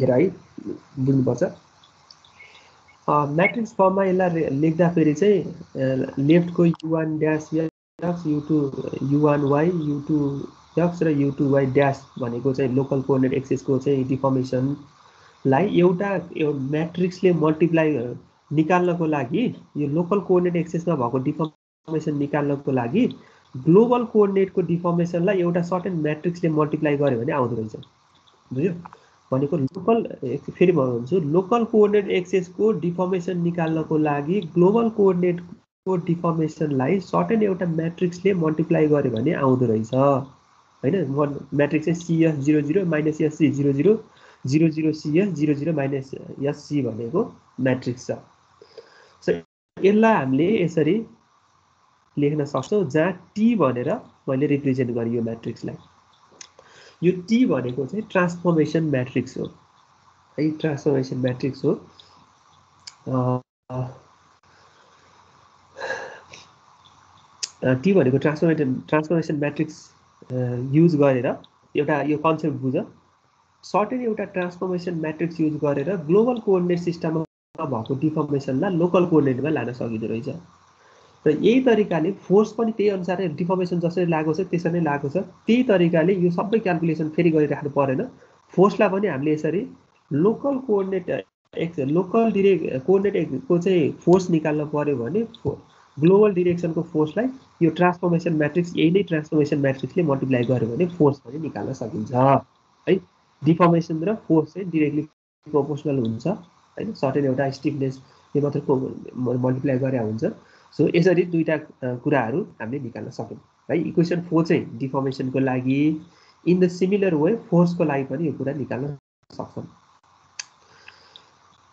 हेर है बुझ्नुपर्छ म्याट्रिक्स फर्ममा यसलाई लेख्दाखेरि चाहिँ लेफ्टको u1 dash x u2 u1 y u2 x र u2 y ड्यास भनेको चाहिँ लोकल कोअर्डिनेट एक्सिसको चाहिँ डिफर्मेसनलाई एउटा म्याट्रिक्सले मल्टिप्लाई निकाल्नको लागि यो लोकल कोअर्डिनेट एक्सिसमा भएको डिफर्मेसन निकाल्नको लागि ग्लोबल कोअर्डिनेटको डिफर्मेसनलाई एउटा सर्टेन म्याट्रिक्सले मल्टिप्लाई गर्यो भने आउँदो रहेछ बुझ्यो भनेको लोकल फेरि म भन्छु लोकल कोअर्डिनेट एक्सिसको डिफर्मेसन निकाल्नको लागि ग्लोबल कोअर्डिनेटको डिफर्मेसनलाई सर्टेन एउटा म्याट्रिक्सले मल्टिप्लाई गर्यो भने आउँदो रहेछ हैन म्याट्रिक्स चाहिँ CS00 - SC00 00 CS 00 - SC भनेको म्याट्रिक्स छ सो यसलाई हामीले यसरी लेख्न सक्छौं जहाँ T भनेर मैले रिप्रेजेन्ट गरे यो म्याट्रिक्सलाई यो T भनेको चाहिँ ट्रान्सफर्मेसन म्याट्रिक्स हो है ट्रान्सफर्मेसन म्याट्रिक्स हो T भनेको ट्रान्सफर्मेसन म्याट्रिक्स युज गरेर एउटा यो कन्सेप्ट बुझ सर्टेन एउटा ट्रान्सफर्मेसन म्याट्रिक्स युज गरेर ग्लोबल कोअर्डिनेट सिस्टममा भएको डिफर्मेसनलाई लोकल कोअर्डिनेटमा लान सकिँदो रहेछ र यही तरिकाले फोर्स पनि त्यही अनुसार डिफर्मेसन जसरी लागु छ त्यसरी नै लागु छ त्यही तरिकाले यो सबै क्याल्कुलेसन फेरि गरिराख्नु परेन फोर्सलाई पनि हामीले यसरी लोकल कोअर्डिनेट लोकल कोअर्डिनेटको चाहिँ फोर्स निकाल्न पर्यो भने ग्लोबल डिरेक्सनको फोर्सलाई यो ट्रान्सफर्मेसन म्याट्रिक्स यही नै ट्रान्सफर्मेसन म्याट्रिक्सले मल्टिप्लाई गर्यो भने फोर्स पनि निकाल्न सकिन्छ है डिफर्मेसन र फोर्स चाहिँ डाइरेक्टली प्रोपोर्सनल हुन्छ हैन सर्टेन एउटा स्टिफनेस यो मात्र मल्टिप्लाई गरे हुन्छ सो यसरी दुईटा कुराहरू हामीले निकाल्न सक्यौं है इक्वेसन 4 चाहिँ डिफर्मेसनको लागि इन द सिमिलर वे फोर्सको लागि पनि यो कुरा निकाल्न सक्छौं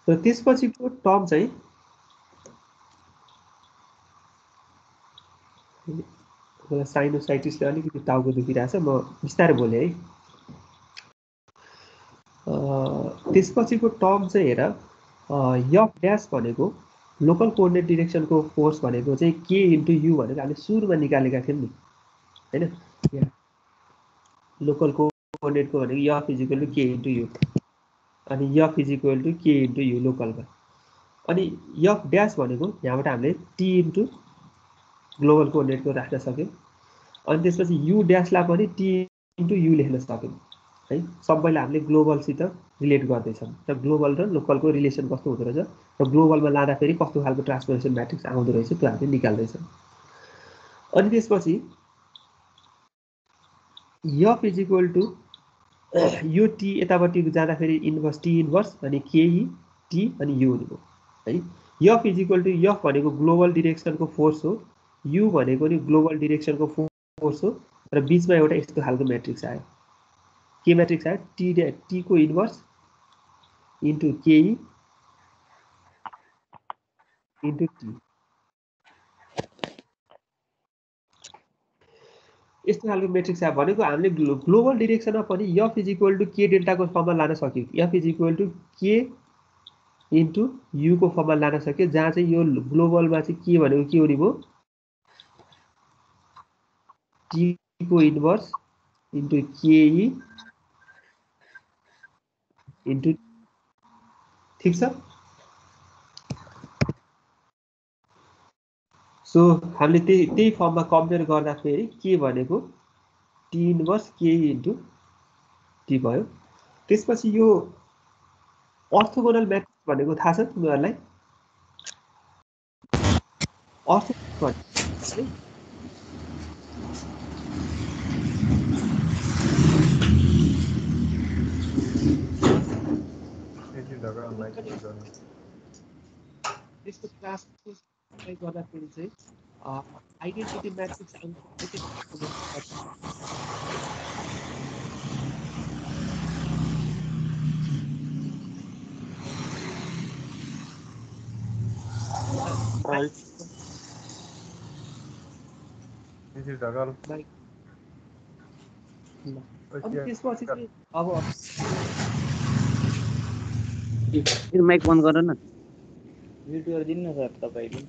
र त्यसपछिको टर्म चाहिँ मलाई साइनोसाइटिसले अलिकति टाउको दुखिरहेछ म बिस्तारै बोले है त्यसपछिको टर्म चाहिँ हेर f ड्यास भनेको लोकल कोअर्डिनेट डिरेक्सनको फोर्स भनेको चाहिँ के इन्टु यु भनेको हामीले सुरुमा निकालेका थियौँ नि हैन। लोकल कोअर्डिनेटको भनेको F is equal to K into you अनि F is equal to K into you लोकलमा। अनि यफ ड्यास भनेको यहाँबाट हामीले टी इन्टु ग्लोबल कोअर्डिनेटको राख्न सक्यौँ। अनि त्यसपछि यु ड्यासलाई पनि टी इन्टु यु लेख्न सक्यौँ है। सबैलाई हामीले ग्लोबलसित रिलेट गर्दैछौँ र ग्लोबल र लोकलको रिलेसन कस्तो हुँदो रहेछ र ग्लोबलमा लाँदाखेरि कस्तो खालको ट्रान्सफर्मेसन म्याट्रिक्स आउँदो रहेछ त्यो हामीले निकाल्दैछौँ। अनि त्यसपछि यफ इज इक्वल टु यो टी यतापट्टि जाँदाखेरि इन्भर्स टी इन्भर्स अनि केई टी अनि यु हुने है। F is equal to F भनेको ग्लोबल डिरेक्सनको फोर्स हो, यु भनेको नि ग्लोबल डिरेक्सनको फोर्स हो र बिचमा एउटा यस्तो खालको म्याट्रिक्स आयो। के म्याट्रिक्स आयो? टी को इन्भर्स इन्टु केई इन्टु टी। यस्तो खालको म्याट्रिक्स आयो भनेको हामीले ग्लोबल डिरेक्सनमा पनि यफ इज इक्वल टु के डेल्टाको फर्ममा लान सक्यौँ। F is equal to K into UCO फर्ममा लान सक्यो, जहाँ चाहिँ यो ग्लोबलमा चाहिँ के भनेको के हुने भयो? टी को इन्भर्स इन्टु केई इन्टु, ठिक छ। सो हामीले त्यही फर्ममा कम्पेयर गर्दाखेरि के भनेको टी इन्भर्स केई इन्टु टी भयो। त्यसपछि यो अर्थोगोनल म्याट्रिक्स भनेको थाहा छ तिमीहरूलाई? अर्थोगोनल त्यसको ट्रान्सपोज गर्दाखेरि चाहिँ आइडेन्टिटी म्याट्रिक्स त्यसपछि चाहिँ अब माइक बन्द गर न। म्युट गरिदिनु न सर तपाईँले।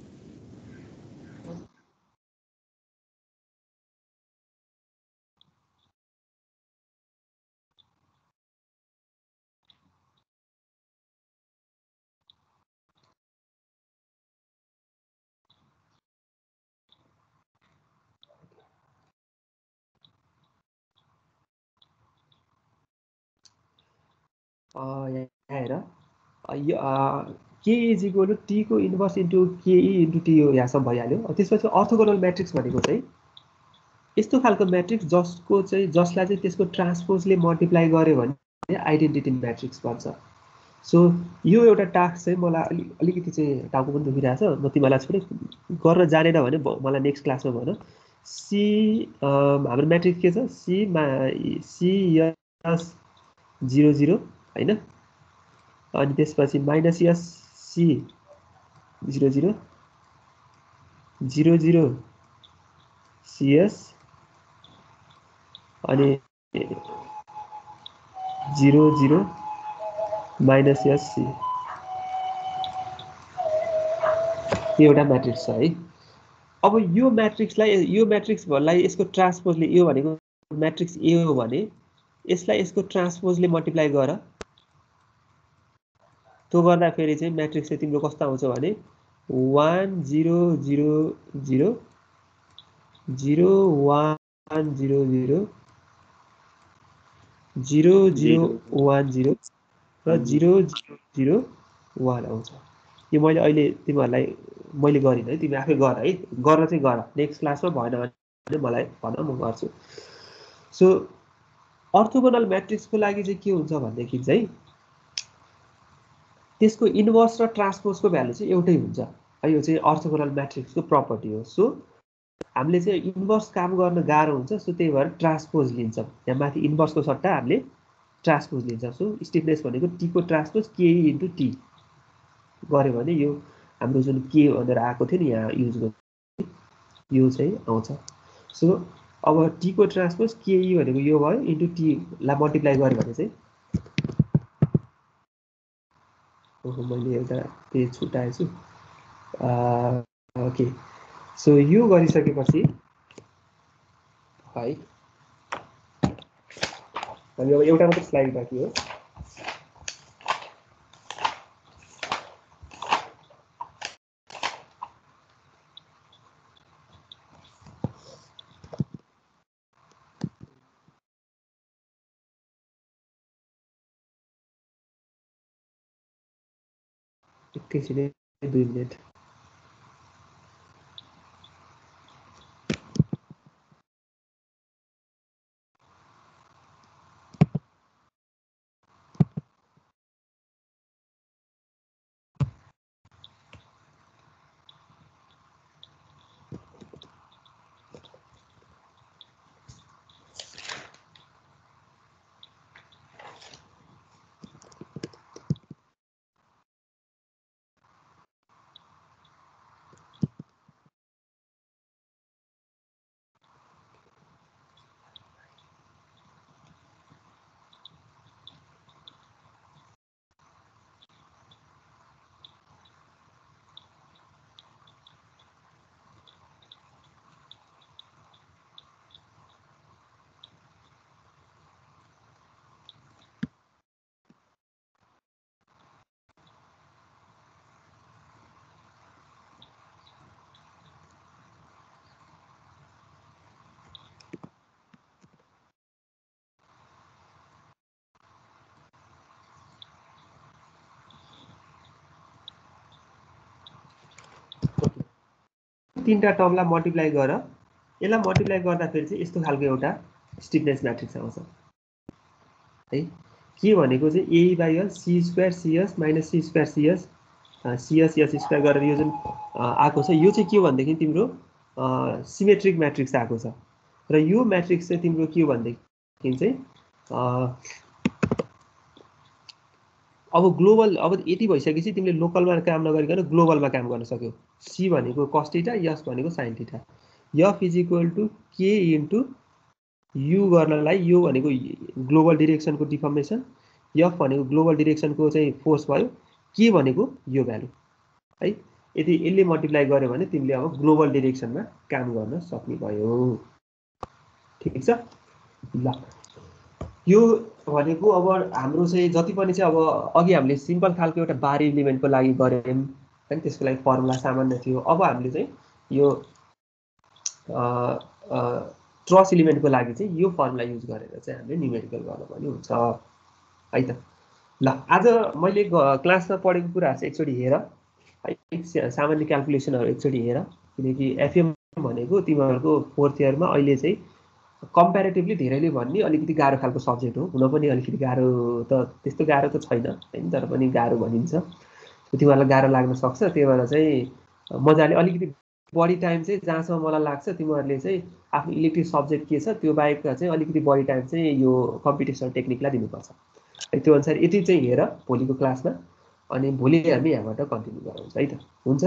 हेर के इज इक्वल टु टी को इन्भर्स इन्टु केई इन्टु टी हो, यहाँसम्म भइहाल्यो। त्यसपछि अर्थोगोनल म्याट्रिक्स भनेको चाहिँ यस्तो खालको म्याट्रिक्स जसलाई चाहिँ त्यसको ट्रान्सपोजले मल्टिप्लाई गर्यो भने आइडेन्टिटी म्याट्रिक्स भन्छ। सो यो एउटा टास्क चाहिँ मलाई अलिकति चाहिँ टाउको पनि दुखिरहेछ, म तिमीलाई छोडेँ गर्न जानेन भने मलाई नेक्स्ट क्लासमा भन। सी हाम्रो म्याट्रिक्स के छ? CS 00 हैन, अनि त्यसपछि माइनस एस सी 00 00 CS अनि 00 माइनस एस सी, यो एउटा म्याट्रिक्स छ है। अब यो म्याट्रिक्सलाई यसको ट्रान्सपोजले, यो भनेको म्याट्रिक्स ए हो भने यसलाई यसको ट्रान्सपोजले मल्टिप्लाई गर, त्यो गर्दाखेरि चाहिँ म्याट्रिक्स चाहिँ तिम्रो कस्तो आउँछ भने 1 0 0 0 0 1 0 0 0 0 1 0 र 0 0 0 1 आउँछ। यो मैले अहिले तिमीहरूलाई मैले गरिनँ है, तिमी आफै गर है, गर्न चाहिँ गर। नेक्स्ट क्लासमा भएन भने मलाई भन, म गर्छु। सो अर्थोगोनल म्याट्रिक्सको लागि चाहिँ के हुन्छ भनेदेखि चाहिँ त्यसको इन्भर्स र ट्रान्सपोजको भ्यालु चाहिँ एउटै हुन्छ है। यो चाहिँ अर्थोगोनल म्याट्रिक्सको प्रपर्टी हो। सो हामीले चाहिँ इन्भर्स काम गर्न गाह्रो हुन्छ, सो त्यही भएर ट्रान्सपोज लिन्छौँ। यहाँ माथि इन्भर्सको सट्टा हामीले ट्रान्सपोज लिन्छौँ। सो स्टिफनेस भनेको टी को ट्रान्सपोज केई इन्टु टी गऱ्यो भने यो हाम्रो जुन के भनेर आएको थियो नि यहाँ युज गर्नु, यो चाहिँ आउँछ। सो अब टी को ट्रान्सपोज केई भनेको यो भयो इन्टु टीलाई मल्टिप्लाई गऱ्यो भने चाहिँ, मैले एउटा पेज छुटाएछु, ओके सो यो गरिसकेपछि है हामी अब एउटा मात्र स्लाइड बाँकी हो एकैछिन 2 मिनेट तीनटा टर्मलाई मल्टिप्लाई गर यसलाई मल्टिप्लाई गर्दाखेरि चाहिँ यस्तो खालको एउटा स्टिफनेस म्याट्रिक्स आउँछ है के भनेको चाहिँ A by L C square CS minus C square CS CS S square गरेर यो जुन आएको छ यो चाहिँ के हो भनेदेखि तिम्रो सिमेट्रिक म्याट्रिक्स आएको छ र यो म्याट्रिक्स चाहिँ तिम्रो के हो भनेदेखि चाहिँ अब ग्लोबल अब यति भइसकेपछि तिमीले लोकलमा काम नगरिकन ग्लोबलमा काम गर्न सक्यौ सी भनेको कस थीटा यस भनेको sine theta F is equal to K into U गर्नलाई यो भनेको ग्लोबल डिरेक्सनको डिफर्मेसन एफ भनेको ग्लोबल डिरेक्सनको चाहिँ फोर्स भयो के भनेको यो भ्यालु है यदि यसले मल्टिप्लाई गर्यो भने तिमीले अब ग्लोबल डिरेक्सनमा काम गर्न सक्ने भयो ठिक छ ल यो भनेको अब हाम्रो चाहिँ जति पनि चाहिँ अब अघि हामीले सिम्पल खालको एउटा बार इलिमेन्टको लागि गर्यौँ हैन त्यसको लागि फर्मुला सामान्य थियो अब हामीले चाहिँ यो ट्रस इलिमेन्टको लागि चाहिँ यो फर्मुला युज गरेर चाहिँ हामीले न्युमेरिकल गर्न पनि हुन्छ है त ल आज मैले क्लासमा पढेको कुराहरू चाहिँ एकचोटि हेर है सामान्य क्याल्कुलेसनहरू एकचोटि हेर किनकि एफएम भनेको तिमीहरूको 4th इयरमा अहिले चाहिँ कम्प्यारेटिभली धेरैले भन्ने अलिकति गाह्रो खालको सब्जेक्ट हो हुन पनि अलिकति गाह्रो त त्यस्तो गाह्रो त छैन हैन तर पनि गाह्रो भनिन्छ तिमीहरूलाई गाह्रो लाग्न सक्छ त्यही भएर चाहिँ मजाले अलिकति बढी टाइम चाहिँ जहाँसम्म मलाई लाग्छ तिमीहरूले चाहिँ आफ्नो इलेक्टिभ सब्जेक्ट के छ त्यो बाहेक चाहिँ अलिकति बढी टाइम चाहिँ यो कम्पिटिसन टेक्निकलाई दिनुपर्छ त्यो अनुसार यति चाहिँ हेर भोलिको क्लासमा अनि भोलि हामी यहाँबाट कन्टिन्यू गराउँछ है त हुन्छ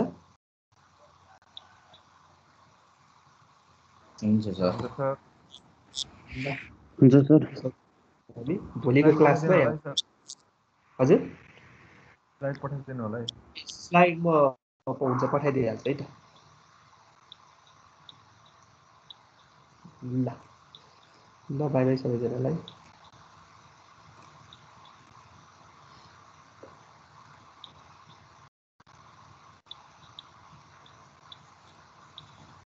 हुन्छ सर हामी भोलिको क्लासमा हजुर स्लाइड पठाइदिनु होला है स्लाइड म हुन्छ पठाइदिइहाल्छु है त ल ल बाई बाई सबैजनालाई